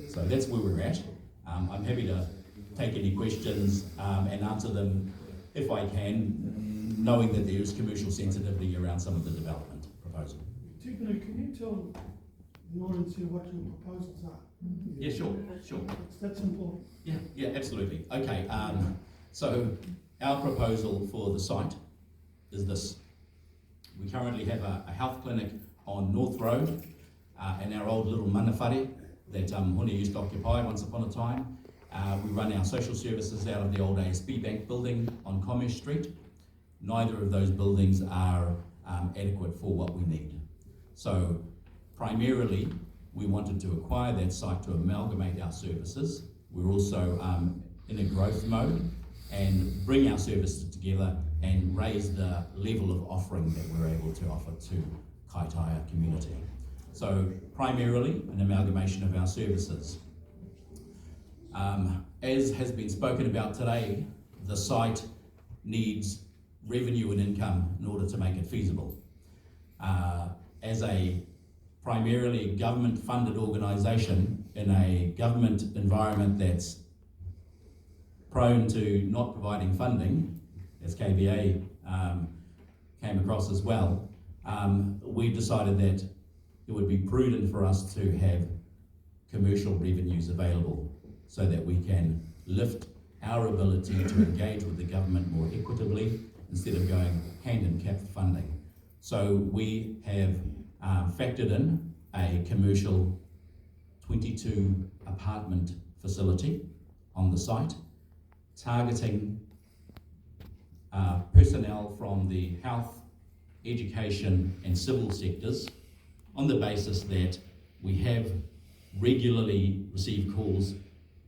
So that's where we're at. I'm happy to take any questions and answer them if I can, knowing that there is commercial sensitivity around some of the development proposal. Particularly, can you tell the audience here what your proposals are? Yeah, sure. That's important. Yeah, absolutely. Okay, so our proposal for the site is this. We currently have a health clinic on North Road in our old little manawhare that Hone used to occupy once upon a time. We run our social services out of the old ASB Bank building on Commerce Street. Neither of those buildings are adequate for what we need. So primarily, we wanted to acquire that site to amalgamate our services. We're also in a growth mode and bring our services together and raise the level of offering that we're able to offer to Kaitaia community. So primarily an amalgamation of our services. As has been spoken about today, the site needs revenue and income in order to make it feasible. As a primarily government-funded organisation in a government environment that's prone to not providing funding, as KBA came across as well, we decided that it would be prudent for us to have commercial revenues available so that we can lift our ability to engage with the government more equitably instead of going hand-in-cap funding. So we have factored in a commercial 22 apartment facility on the site, targeting personnel from the health, education and civil sectors on the basis that we have regularly received calls,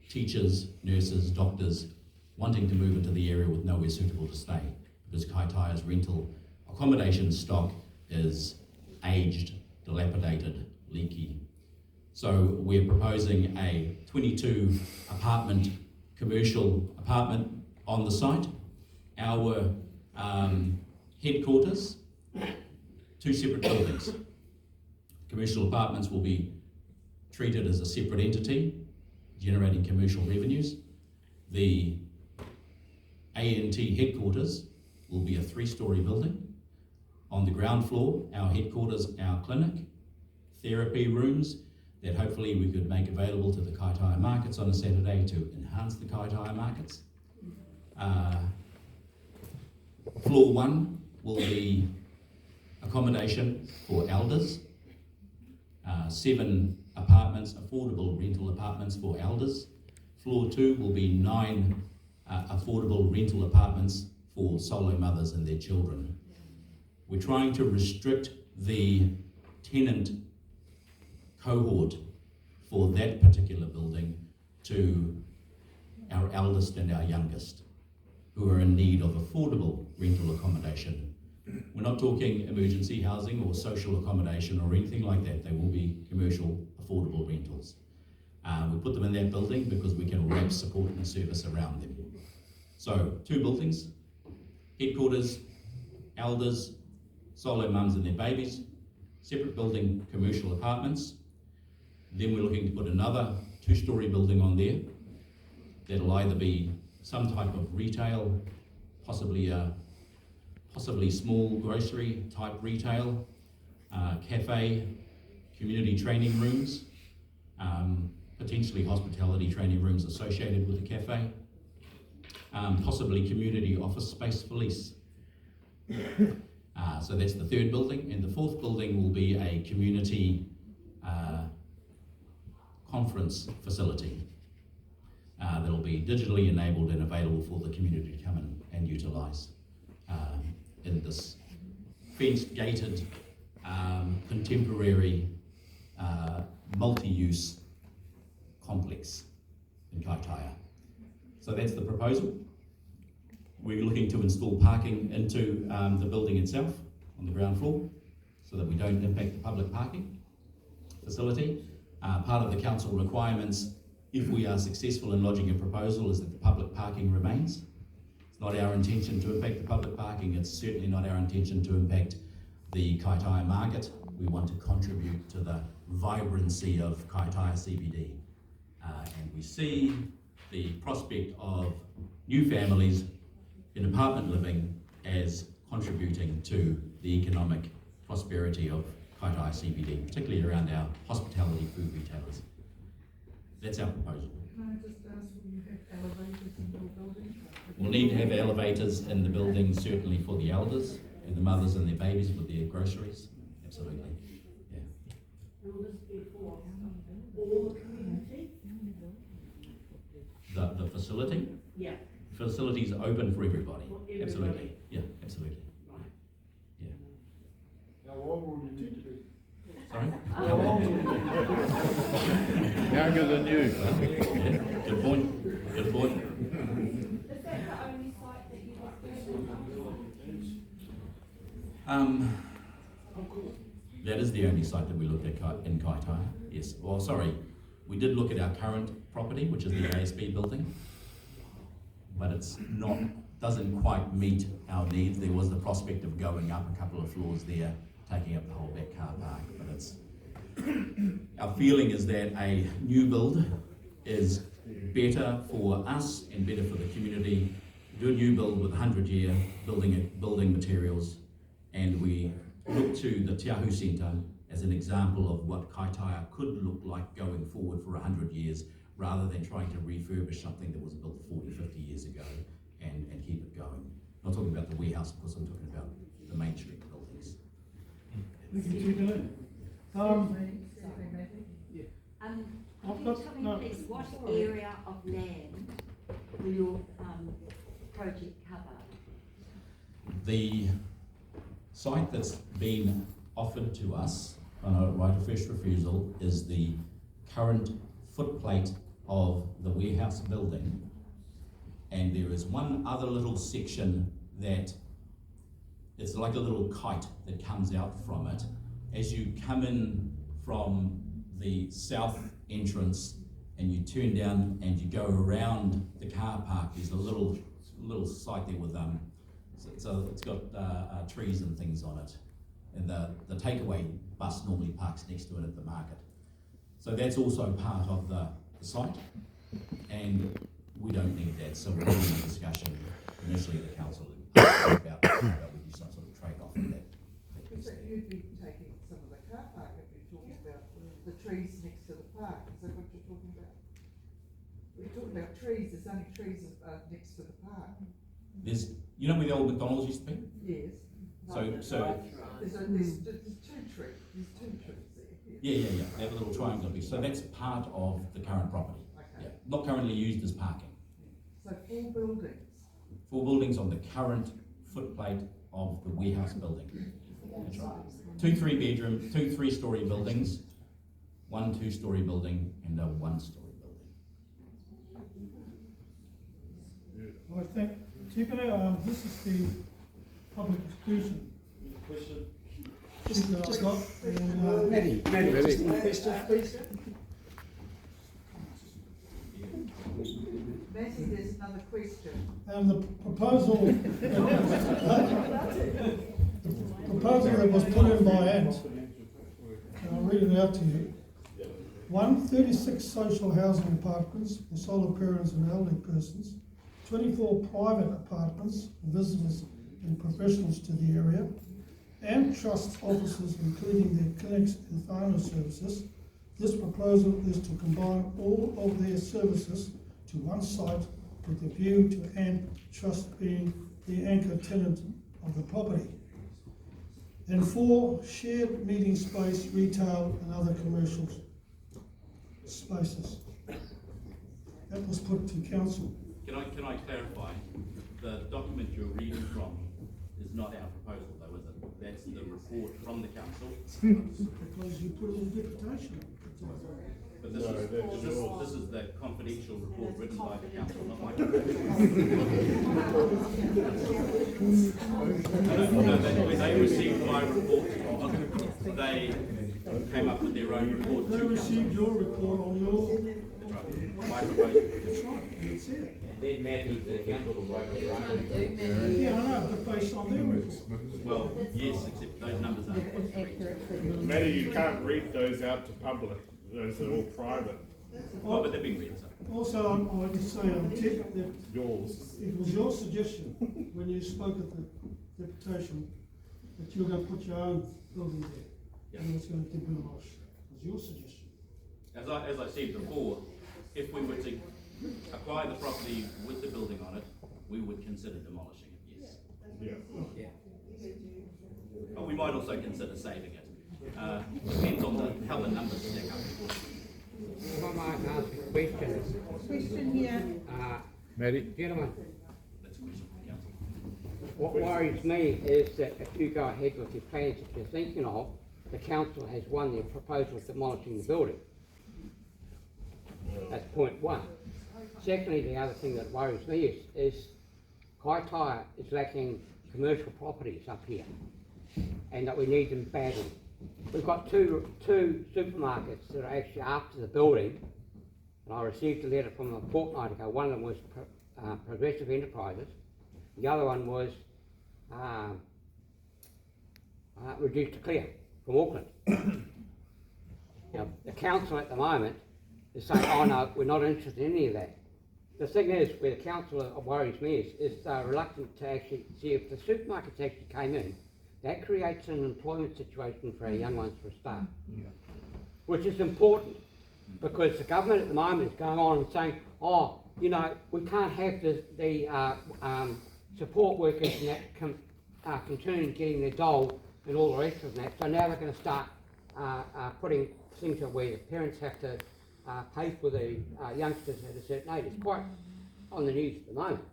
teachers, nurses, doctors wanting to move into the area with nowhere suitable to stay because Kaitaia's rental accommodation stock is aged, dilapidated, leaky. So we're proposing a 22 apartment commercial apartment on the site. Our headquarters, 2 separate buildings. Commercial apartments will be treated as a separate entity, generating commercial revenues. The ANT headquarters will be a 3-storey building. On the ground floor, our headquarters, our clinic, therapy rooms that hopefully we could make available to the Kaitaia markets on a Saturday to enhance the Kaitaia markets. Floor 1 will be accommodation for elders, 7 apartments, affordable rental apartments for elders. Floor 2 will be 9 affordable rental apartments for solo mothers and their children. We're trying to restrict the tenant cohort for that particular building to our eldest and our youngest, who are in need of affordable rental accommodation. We're not talking emergency housing or social accommodation or anything like that. They will be commercial, affordable rentals. We put them in that building because we can wrap support and service around them. So 2 buildings, headquarters, elders, solo mums and their babies, separate building, commercial apartments. Then we're looking to put another 2-storey building on there that'll either be some type of retail, possibly small grocery type retail, cafe, community training rooms, potentially hospitality training rooms associated with the cafe, possibly community office space for lease. So that's the 3rd building, and the 4th building will be a community conference facility that'll be digitally enabled and available for the community to come in and utilise in this fenced, gated, contemporary, multi-use complex in Kaitaia. So that's the proposal. We're looking to install parking into the building itself on the ground floor so that we don't impact the public parking facility. Part of the council requirements, if we are successful in lodging a proposal, is that the public parking remains. It's not our intention to impact the public parking. It's certainly not our intention to impact the Kaitaia market. We want to contribute to the vibrancy of Kaitaia CBD. And we see the prospect of new families in apartment living as contributing to the economic prosperity of Kaitaia CBD, particularly around our hospitality food retailers. That's our proposal. Can I just ask, will you have elevators in your building? We'll need to have elevators in the building, certainly for the elders and the mothers and their babies with their groceries. Absolutely. Yeah. Will this be for all the community? The facility? Yeah. The facility is open for everybody. For everybody. Absolutely. Yeah, absolutely. Right. Yeah. How long will you need to be? Younger than you. Good point, good point. Is that the only site that you want That is the only site that we looked at in Kaitaia, yes. Well, sorry, we did look at our current property, which is the ASB building, but it's not, doesn't quite meet our needs. There was the prospect of going up a couple of floors there, taking up the whole back car park, but it's, our feeling is that a new build is better for us and better for the community. Do a new build with 100-year building materials, and we look to the Te Ahu Centre as an example of what Kaitaia could look like going forward for 100 years, rather than trying to refurbish something that was built 40, 50 years ago and keep it going. I'm not talking about the warehouse, of course, I'm talking about the Main Street buildings. We can keep it. Can you tell me please, what area of land will your project cover? The site that's been offered to us on a right of first refusal is the current footplate of the warehouse building, and there is one other little section that it's like a little kite that comes out from it. As you come in from the south entrance and you turn down and you go around the car park, there's a little site there with so it's got trees and things on it, and the takeaway bus normally parks next to it at the market. So that's also part of the site, and we don't need that. So we're having a discussion initially at the council about we do some sort of trade-off in that. So you'd be taking some of the car park if you're talking about the trees next to the park, is that what you're talking about? We're talking about trees, there's only trees next to the park. There's, you know where the old McDonald's used to be? Yes. So there's two trees, there's two trees there. Yeah, that little triangle piece. So that's part of the current property. Okay. Yeah, not currently used as parking. So 4 buildings. 4 buildings on the current footplate of the warehouse building. That's right. 2 3-bedroom, 2 3-story buildings, 1 2-story building, and a 1-story building. I think, this is the public exclusion. Question? Maddie, just a question, please. Matty, there's another question. The proposal that was put in by Ant, and I'll read it out to you. 36 social housing apartments for solo parents and elderly persons, 24 private apartments for visitors and professionals to the area, and trust offices including their clinics and whānau services. This proposal is to combine all of their services to one site with a view to Ant Trust being the anchor tenant of the property. And 4 shared meeting space, retail and other commercial spaces. That was put to council. Can I clarify? The document you're reading from is not our proposal, though, is it? That's the report from the council. Because you put it in deputation. But this is the confidential report written by the council, not my No, they received my report. They came up with their own report. They received your report on your... That's right. My proposal. That's right, that's it. Then Matthew, the council will write it Yeah, I know, but based on their report. Well, yes, except those numbers aren't. Matty, you can't read those out to public. Those are all private. Oh, but they're being read, so. Also, I want to say on tip that Yours. it was your suggestion when you spoke at the deputation that you were going to put your own building there. And it was going to be demolished. It was your suggestion. As I said before, if we were to acquire the property with the building on it, we would consider demolishing it, yes. Yeah. But we might also consider saving it. Depends on how the numbers stack up. If I might ask a question. Question here. Maddie? Gentlemen, That's a question for the council. what worries me is that if you go ahead with your plans that you're thinking of, the council has won their proposal of demolishing the building. That's point one. Secondly, the other thing that worries me is Kaitaia is lacking commercial properties up here, and that we need them badly. We've got two supermarkets that are actually after the building, and I received a letter from a fortnight ago. One of them was Progressive Enterprises, the other one was Reduced to Clear from Auckland. Now, the council at the moment is saying, oh no, we're not interested in any of that. The thing is, where the council worries me is they're reluctant to actually see if the supermarkets actually came in. That creates an employment situation for our young ones for a start, which is important because the government at the moment is going on and saying, oh, you know, we can't have the support workers and that continue getting their dole and all the rest of that. So now they're going to start putting things where the parents have to pay for the youngsters at a certain age. It's quite on the news at the moment.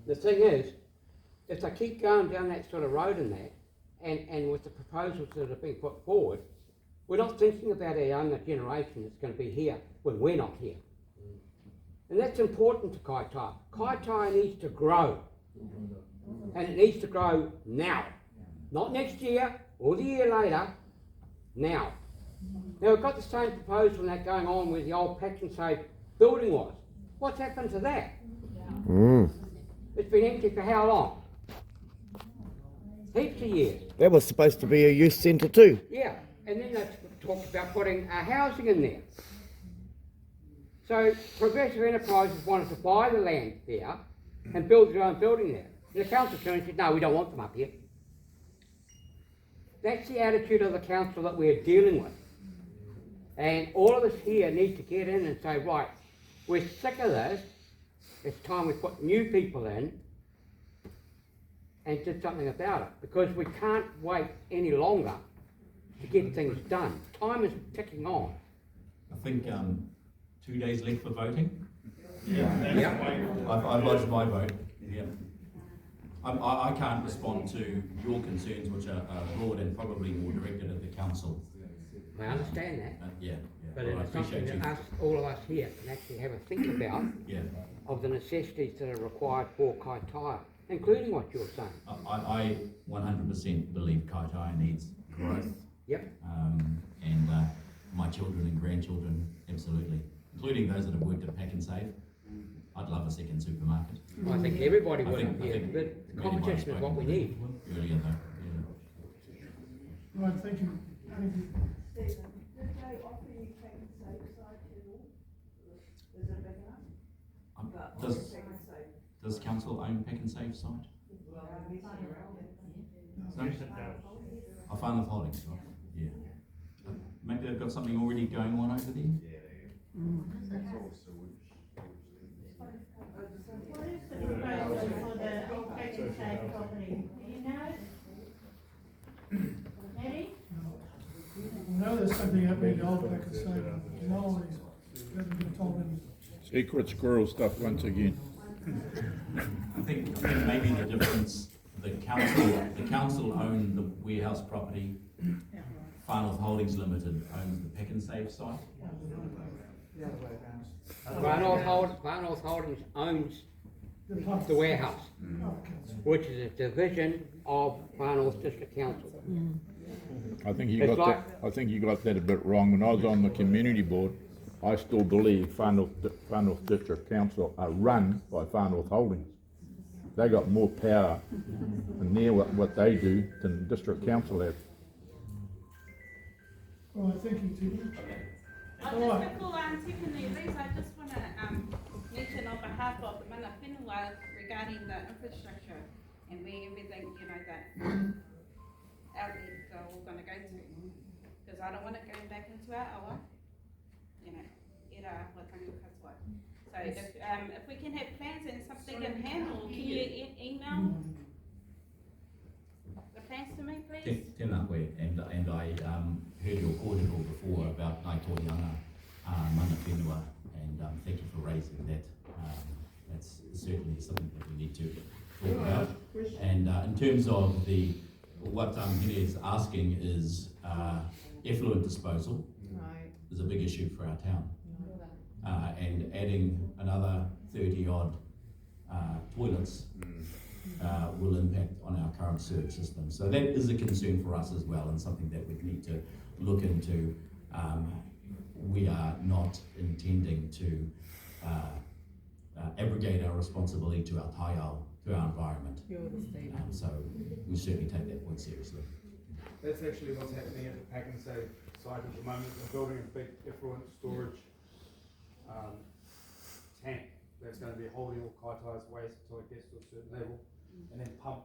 The thing is, if they keep going down that sort of road and that, and with the proposals that are being put forward, we're not thinking about our younger generation that's going to be here when we're not here. And that's important to Kaitaia. Kaitaia needs to grow. And it needs to grow now. Not next year or the year later, now. Now we've got the same proposal that going on where the old Pak'n'Save building was. What's happened to that? It's been empty for how long? Heaps of years. That was supposed to be a youth centre too. Yeah, and then they talked about putting housing in there. So Progressive Enterprises wanted to buy the land there and build their own building there. The council turned and said, no, we don't want them up here. That's the attitude of the council that we're dealing with. And all of us here need to get in and say, right, we're sick of this. It's time we put new people in and do something about it, because we can't wait any longer to get things done. Time is ticking on. I think 2 days left for voting. Yeah. I've lodged my vote. Yeah. I can't respond to your concerns, which are broad and probably more directed at the council. I understand that. Yeah. But Well, I it's something appreciate that all of us here can actually have a think about of the necessities that are required for Kaitaia, including what you're saying. I 100% believe Kaitaia needs growth. Yep. And my children and grandchildren, absolutely, including those that have worked at Pak'n'Save. I'd love a second supermarket. I think everybody would. I think The competition is what we need. Earlier though. Right, thank you. Thank you. Stephen, did they offer you Pak'n'Save site at all? Is it big enough? Does council own Pak'n'Save site? No? Whānau Holdings, right? Yeah. Maybe they've got something already going on over there? What is the proposal for the old Pak'n'Save property? Do you know? Eddie? We know there's something happening in the old Pak'n'Save. No, he hasn't been told anything. Secret squirrel stuff once again. I think maybe the difference, the council owned the warehouse property. Whānau Holdings Limited owns the Pak'n'Save site. Whānau Holdings owns the warehouse, which is a division of Whānau District Council. I think you got that a bit wrong. When I was on the community board, I still believe Whānau District Council are run by Whānau Holdings. They got more power in there what they do than the District Council have. All right, thank you, Tim. Just before Tiffany leaves, I just want to mention on behalf of the mana whenua regarding the infrastructure and where everything, that outlets are all going to go to. Because I don't want it going back into our awa, era watangi kaswa. So if we can have plans and something in hand, or can you email the plans to me, please? Tēnā koe, and I heard your kōrero before about Ngāi Tōianga mana whenua, and thank you for raising that. That's certainly something that we need to talk about. And in terms of the what Hene is asking is effluent disposal is a big issue for our town. And adding another 30 odd toilets will impact on our current sewage system. So that is a concern for us as well, and something that we need to look into. We are not intending to abrogate our responsibility to our taiao, to our environment. So we certainly take that point seriously. That's actually what's happening at the Pak'n'Save site at the moment. They're building a big effluent storage tank that's going to be holding all Kaitaia's waste until it gets to a certain level, and then pump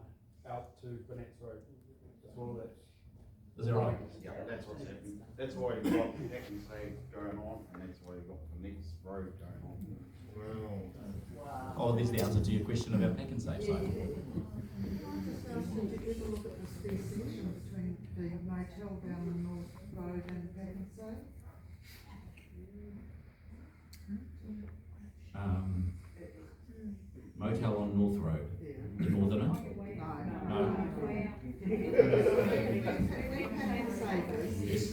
out to Burnetts Road. That's all of that. Is that right? Yeah, that's what's happening. That's why you've got FNDC going on, and that's why you've got Burnetts Road going on. Wow. Oh, there's the answer to your question about Pak'n'Save site. Did you ever look at the spare section between the motel down the North Road and Pak'n'Save? Motel on North Road, the Northerner? No. Yes.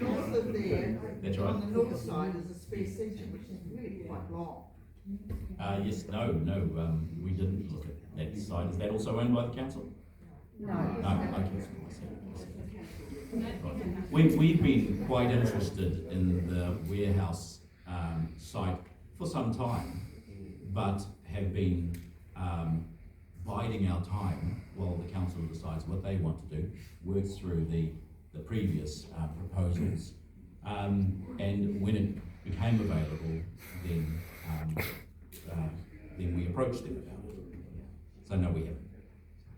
North of there, That's right. on the north side is a spare section which is really quite long. Yes, no, we didn't look at that site. Is that also owned by the council? No. No, okay. We've been quite interested in the warehouse site for some time, but have been biding our time while the council decides what they want to do, works through the previous proposals, and when it became available, then we approached them about it. So no, we haven't.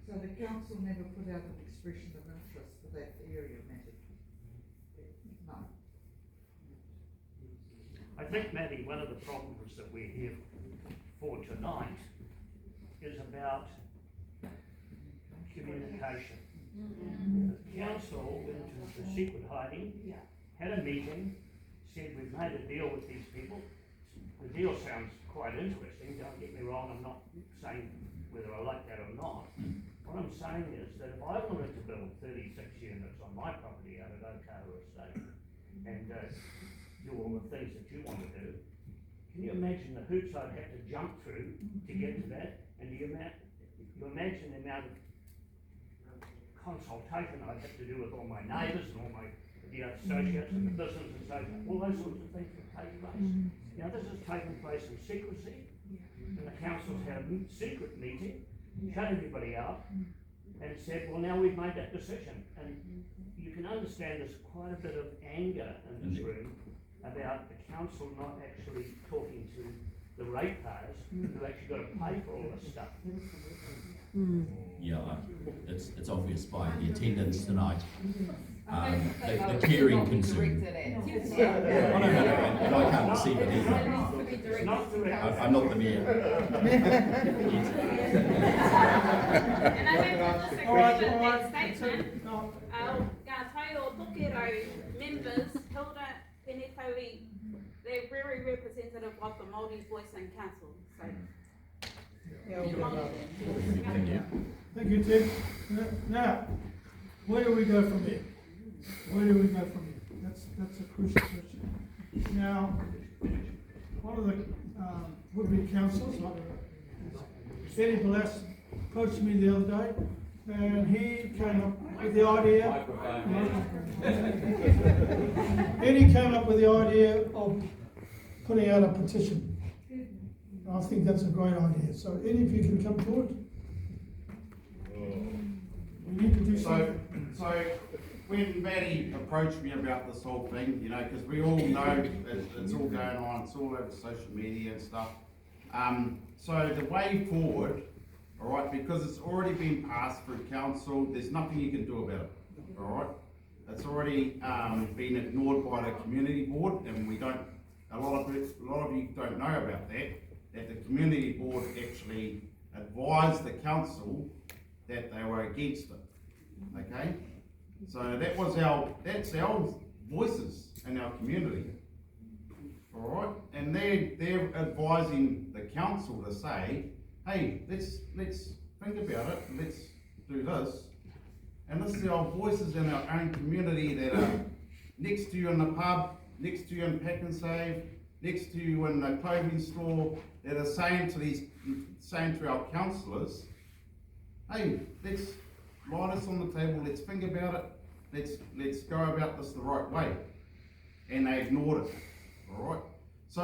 So the council never put out an expression of interest for that area, Matty? No. I think, Matty, one of the problems that we're here for tonight is about communication. The council went into secret hiding, had a meeting, said we've made a deal with these people. The deal sounds quite interesting, don't get me wrong, I'm not saying whether I like that or not. What I'm saying is that if I wanted to build 36 units on my property out at Okawa Estate and do all the things that you want to do, can you imagine the hoops I'd have to jump through to get to that? And do you imagine the amount of consultation I'd have to do with all my neighbours and all the associates and the business and so forth? All those sorts of things would take place. Now this has taken place in secrecy, and the council's had a secret meeting, shut everybody up, and said, well, now we've made that decision. And you can understand there's quite a bit of anger in this room about the council not actually talking to the ratepayers who actually got to pay for all this stuff. Yeah, it's obvious by the attendance tonight. The caring concern. Oh, no, and I can't receive it either. I'm not the mayor. And I have to disagree with that statement. Ngā tai o Tokero members, Hilda, Penetaui, they're very representative of the Māori voice in council, so. Thank you, Tim. Now, where do we go from here? Where do we go from here? That's a crucial question. Now, one of the would-be councils, Eddie Ballas, approached me the other day, and he came up with the idea. Eddie came up with the idea of putting out a petition. I think that's a great idea. So, Eddie, if you can come forward. We need to do something. So when Matty approached me about this whole thing, you know, because we all know it's all going on, it's all over social media and stuff. So the way forward, all right, because it's already been passed through council, there's nothing you can do about it, all right? It's already been ignored by the community board, and we don't. A lot of you don't know about that. That the community board actually advised the council that they were against it. Okay, so that's our voices in our community. All right, and they're advising the council to say, hey, let's think about it. Let's do this. and this is our voices in our own community that are next to you in the pub, next to you in Pak'n'Save, next to you in the clothing store, that are saying to our councillors, hey, let's lie this on the table, let's think about it, let's go about this the right way. And they ignored it, all right? So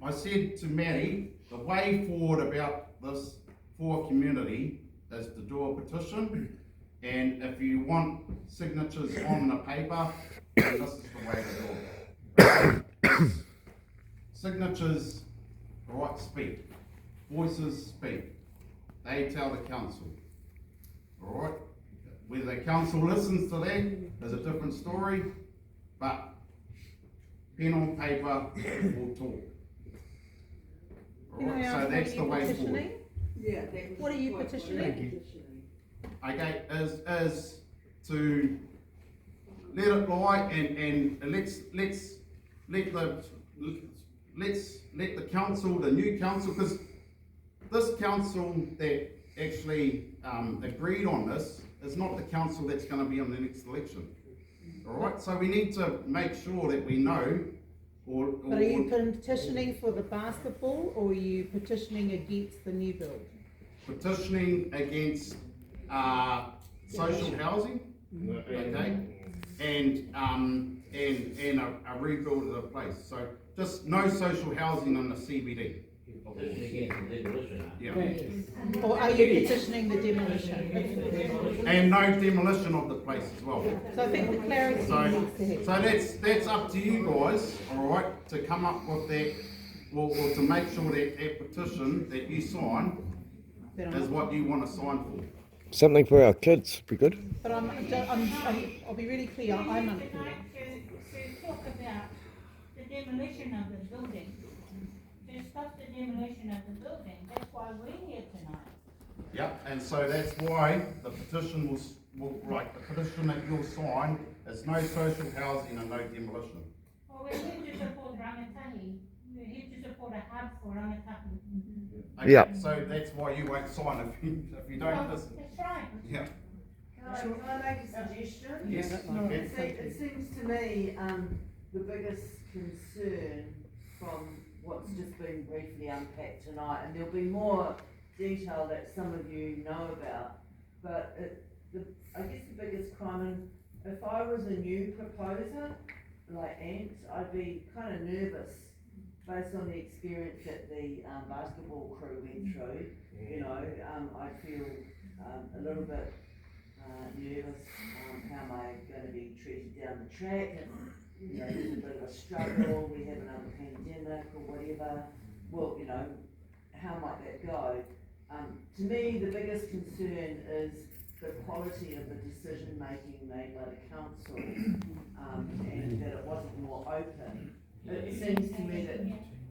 I said to Maddie, the way forward about this for community is to do a petition, and if you want signatures on the paper, then this is the way to do it. Signatures, all right, speak. Voices speak. They tell the council, all right? Whether the council listens to that is a different story, but pen on paper will talk. All right, so that's the way forward. Yeah. What are you petitioning? Okay, is to let it lie and let the council, the new council, because this council that actually agreed on this is not the council that's going to be on the next election. All right, so we need to make sure that we know. But are you petitioning for the basketball, or are you petitioning against the new build? Petitioning against social housing, okay, and a rebuild of the place. So just no social housing in the CBD. Yeah. Or are you petitioning the demolition? And no demolition of the place as well. So I think the clarity needs to happen. So that's up to you guys, all right, to come up with that, or to make sure that that petition that you sign is what you want to sign for. Something for our kids, be good. But I'll be really clear, I'm unclear. To talk about the demolition of the building, to stop the demolition of the building, that's why we're here tonight. Yep, and so that's why the petition the petition that you'll sign is no social housing and no demolition. Well, we're here to support rangatahi, we're here to support a hub for rangatahi. Okay, Yeah. so that's why you won't sign if you don't listen. That's right. Yeah. Can I make a suggestion? Yes. It seems to me, the biggest concern from what's just been briefly unpacked tonight, and there'll be more detail that some of you know about, but I guess the biggest comment, if I was a new proposer, like Ant, I'd be kind of nervous based on the experience that the basketball crew went through. You know, I feel a little bit nervous, how am I going to be treated down the track, and you know, there's a bit of a struggle, we have another pandemic or whatever, well, you know, how might that go? To me, the biggest concern is the quality of the decision making made by the council, and that it wasn't more open. It seems to me that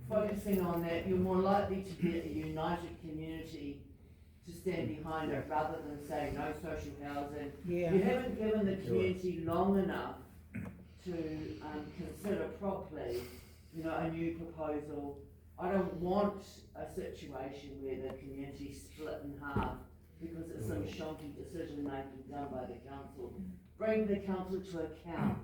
focusing on that, you're more likely to get a united community to stand behind it rather than say no social housing. Yeah. You haven't given the community long enough to consider properly, you know, a new proposal. I don't want a situation where the community's split in half because it's some shonky decision making done by the council. Bring the council to account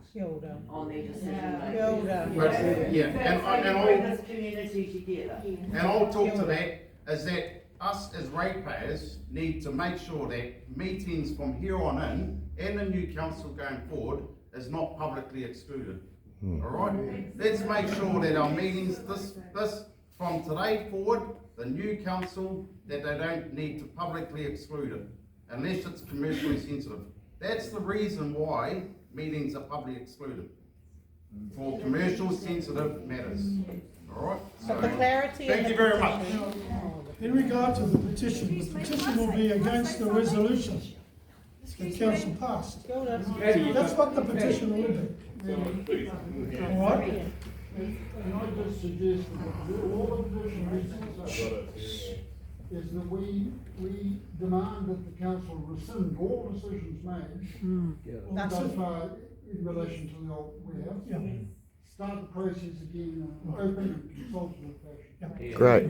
on their decision making. And bring this community together. And I'll talk to that, is that us as ratepayers need to make sure that meetings from here on in and the new council going forward is not publicly excluded. All right? Let's make sure that our meetings, this from today forward, the new council, that they don't need to publicly exclude it unless it's commercially sensitive. That's the reason why meetings are publicly excluded, for commercial sensitive matters. All right? But the clarity. Thank you very much. In regard to the petition will be against the resolution that council passed. That's what the petition will be. All right? Can I just suggest that all the petition is that we demand that the council rescind all decisions made so far in relation to the old warehouse. Start the process again in an open and consultative fashion. Great.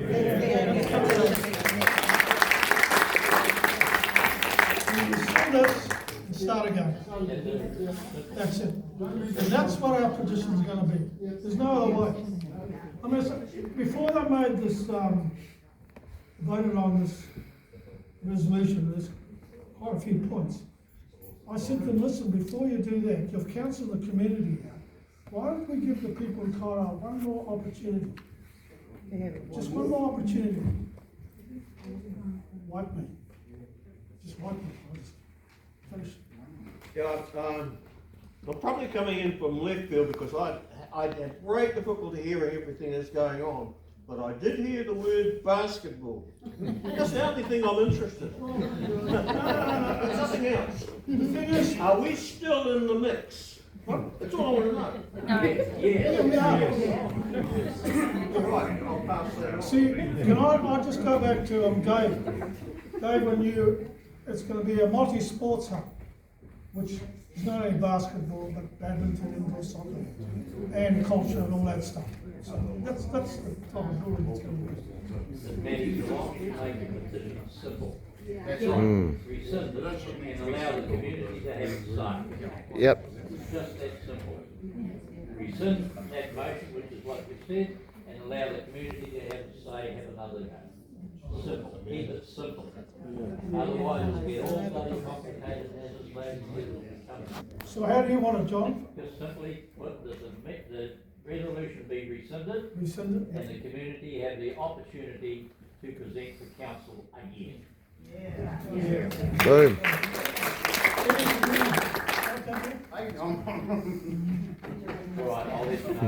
The start again. That's it. And that's what our position is gonna be. There's no other way. I mean, before they made this, voted on this resolution, there's quite a few points. I said to them, listen, before you do that, you've counselled the community now. Why don't we give the people in Kaitaia one more opportunity? Just one more opportunity. Wipe me. Just wipe me. I'll just finish. Yeah, I'm probably coming in from left field because I had great difficulty hearing everything that's going on. But I did hear the word basketball. That's the only thing I'm interested in. Nothing else. The thing is, are we still in the mix? That's all I want to know. Yeah, we are. Right, I'll pass that on. See, I'll just go back to Dave. Dave, it's going to be a multi-sports hub, which is not only basketball, but badminton, indoor soccer, and culture and all that stuff. So that's the type of building it's going to be. Maybe you want to make the petition simple. That's right. Mm. Rescind it and allow the community to have a say. Yep. It's just that simple. Rescind that motion, which is what we said, and allow the community to have a say, have another go. Simple. Keep it simple. Otherwise, it'll get all bloody complicated as it's laid. So how do you want it, John? Just simply put the resolution be rescinded. Rescinded. And the community have the opportunity to present to council again. Boom. All right, I'll let you know.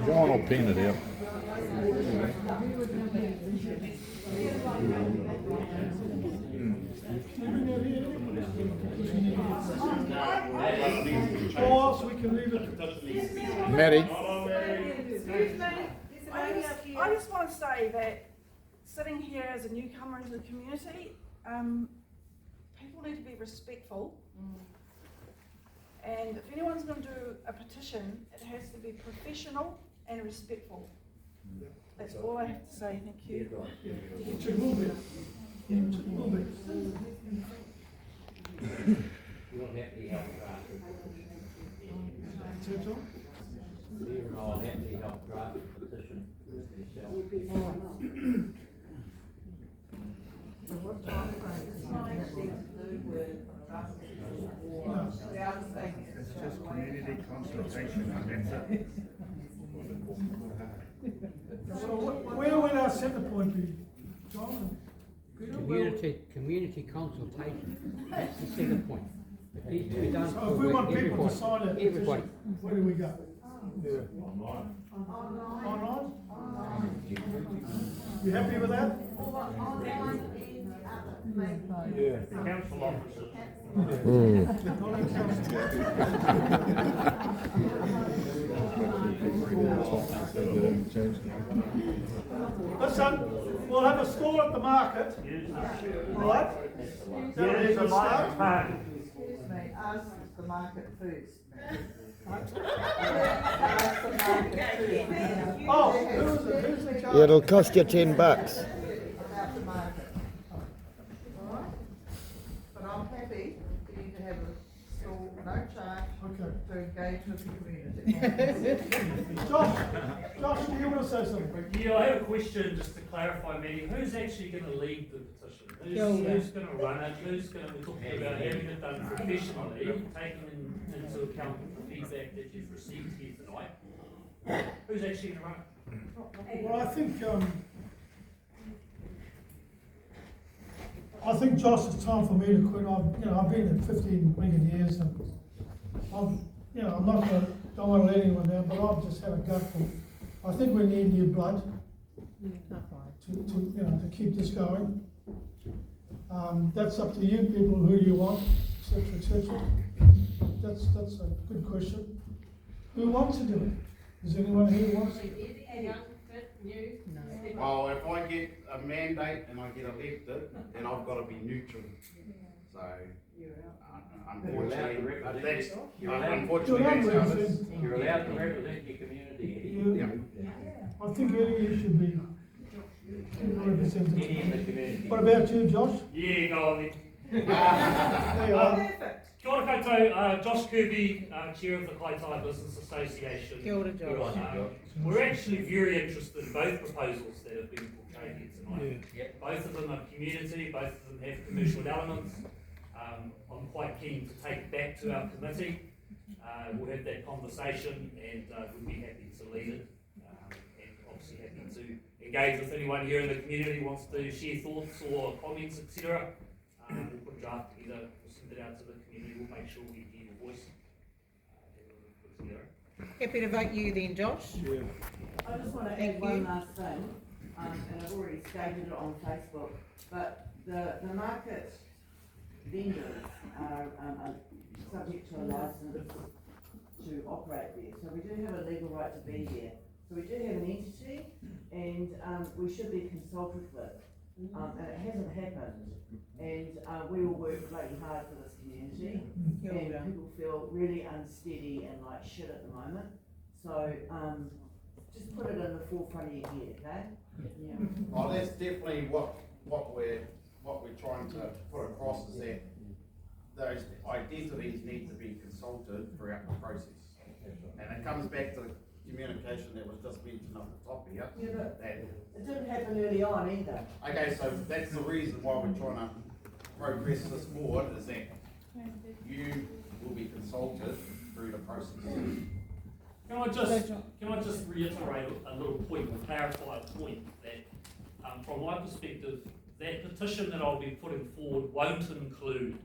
John will pin it out. Or else we can leave it. Mary. I just want to say that sitting here as a newcomer into the community, people need to be respectful. And if anyone's going to do a petition, it has to be professional and respectful. That's all I have to say. Thank you. Which it will be. Which it will be. You don't have to help draft it. You don't have to help draft the petition yourself. It's just community consultation, and that's it. So where will our centre point be, John? Community consultation, that's the second point. It needs to be done. So if we want people to sign it, everybody. Where do we go? Online. Online? You happy with that? Yeah. The council officers. Listen, we'll have a stall at the market, right? That'll be a good start. Excuse me, ask the market first. Oh, who's in charge? It'll cost you $10. About the market. Alright? But I'm happy for you to have a stall, no charge, to engage with the community. Josh, do you want to say something? Yeah, I have a question just to clarify, Maddie. Who's actually going to lead the petition? Who's going to run it? Who's going to talk about having it done professionally, taking into account the feedback that you've received here tonight? Who's actually going to run it? Well, I think Josh, it's time for me to quit. I've been at 15 million years, and I'm not going to, don't want to let anyone down, but I've just had a gutful. I think we need new blood to keep this going. That's up to you people, who you want, etc., etc. That's a good question. Who wants to do it? Is anyone here who wants to? Well, if I get a mandate and I get elected, then I've got to be neutral. So, unfortunately, that's You're allowed to represent your community. I think any you should be represented. Any in the community. What about you, Josh? Yeah, go on then. Kia ora koutou, Josh Kirby, Chair of the Kaitaia Business Association. Kia ora, Josh. We're actually very interested in both proposals that have been portrayed here tonight. Yep. Both of them are community, both of them have commercial elements. I'm quite keen to take it back to our committee. We'll have that conversation and we'd be happy to lead it. And obviously happy to engage with anyone here in the community who wants to share thoughts or comments, etc. We'll put a draft together, we'll send it out to the community, we'll make sure we hear your voice. Happy to vote you then, Josh. I just want to add one last thing, and I've already stated it on Facebook, but the market vendors are subject to a license to operate there. So we do have a legal right to be there. So we do have an entity, and we should be consulted with, and it hasn't happened. And we all work bloody hard for this community, and people feel really unsteady and like shit at the moment. So just put it in the forefront of your head, okay? Yeah. Oh, that's definitely what we're trying to put across, is that those identities need to be consulted throughout the process. And it comes back to the communication that was just mentioned up the top here. Yeah, but it didn't happen early on either. Okay, so that's the reason why we're trying to progress this forward, is that you will be consulted through the process. Can I just reiterate a little point, or clarify a point, that from my perspective, that petition that I'll be putting forward won't include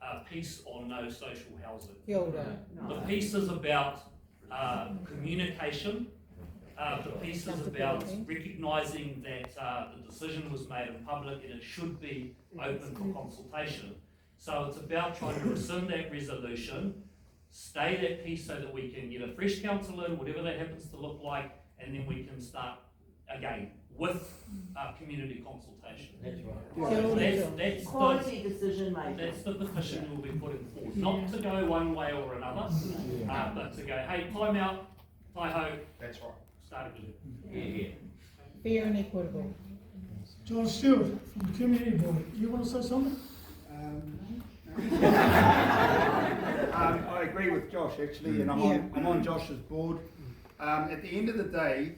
a piece on no social housing. The piece is about communication. The piece is about recognising that the decision was made in public and it should be open for consultation. So it's about trying to rescind that resolution, stay that piece so that we can get a fresh council in, whatever that happens to look like, and then we can start again with community consultation. That's right. That's quality decision making. That's the petition we'll be putting forward. Not to go one way or another, but to go, hey, time out, hi-ho. That's right. Start again. Yeah. Fair and equitable. John Stewart from the Community Board, you want to say something? I agree with Josh actually, and I'm on Josh's board. At the end of the day,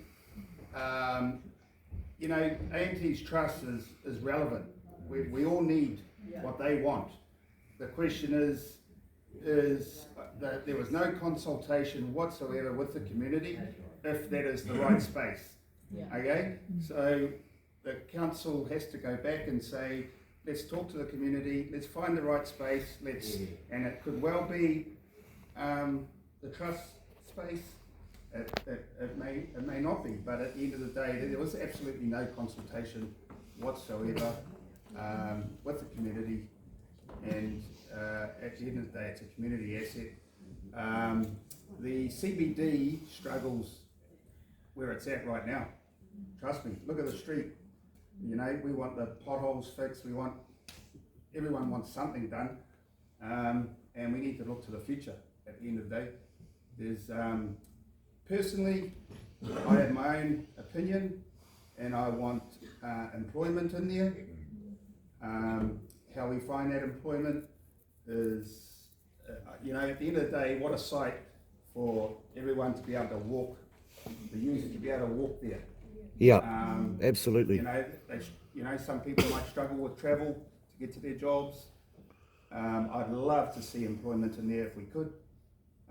you know, A&T's trust is relevant. We all need what they want. The question is that there was no consultation whatsoever with the community, if that is the right space. Okay, so the council has to go back and say, let's talk to the community, let's find the right space, and it could well be the trust space. It may not be, but at the end of the day, there was absolutely no consultation whatsoever with the community, and at the end of the day, it's a community asset. The CBD struggles where it's at right now. Trust me, look at the street. You know, we want the potholes fixed, everyone wants something done, and we need to look to the future at the end of the day. There's, personally, I have my own opinion, and I want employment in there. How we find that employment is, you know, at the end of the day, what a sight for everyone to be able to walk, the user to be able to walk there. Yeah, absolutely. You know, some people might struggle with travel to get to their jobs. I'd love to see employment in there if we could.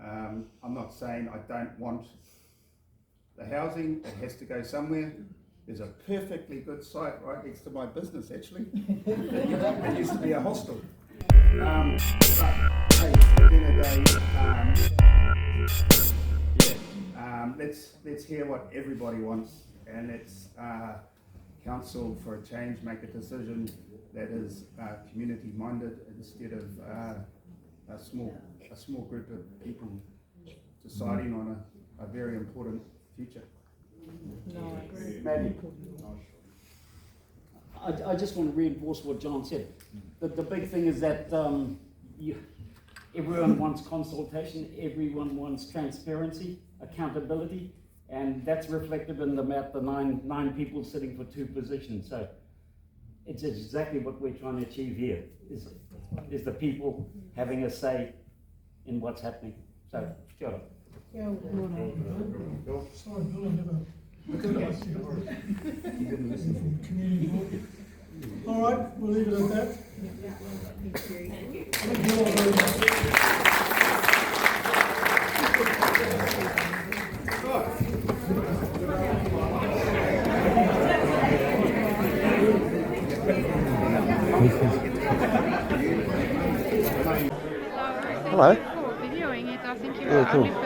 I'm not saying I don't want the housing, it has to go somewhere. There's a perfectly good site right next to my business actually. It used to be a hostel. But hey, at the end of the day, let's hear what everybody wants, and let's council for a change make a decision that is community minded instead of a small group of people deciding on a very important future. No, I agree. Maybe. I just want to reinforce what John said. The big thing is that everyone wants consultation, everyone wants transparency, accountability, and that's reflected in the map, the nine people sitting for 2 positions. So It's exactly what we're trying to achieve here, is the people having a say in what's happening. So, kia ora. Sorry, Bill, I never. From community board. All right, we'll leave it at that. Thank you all very Hello. Videoing it, I think Yeah, cool.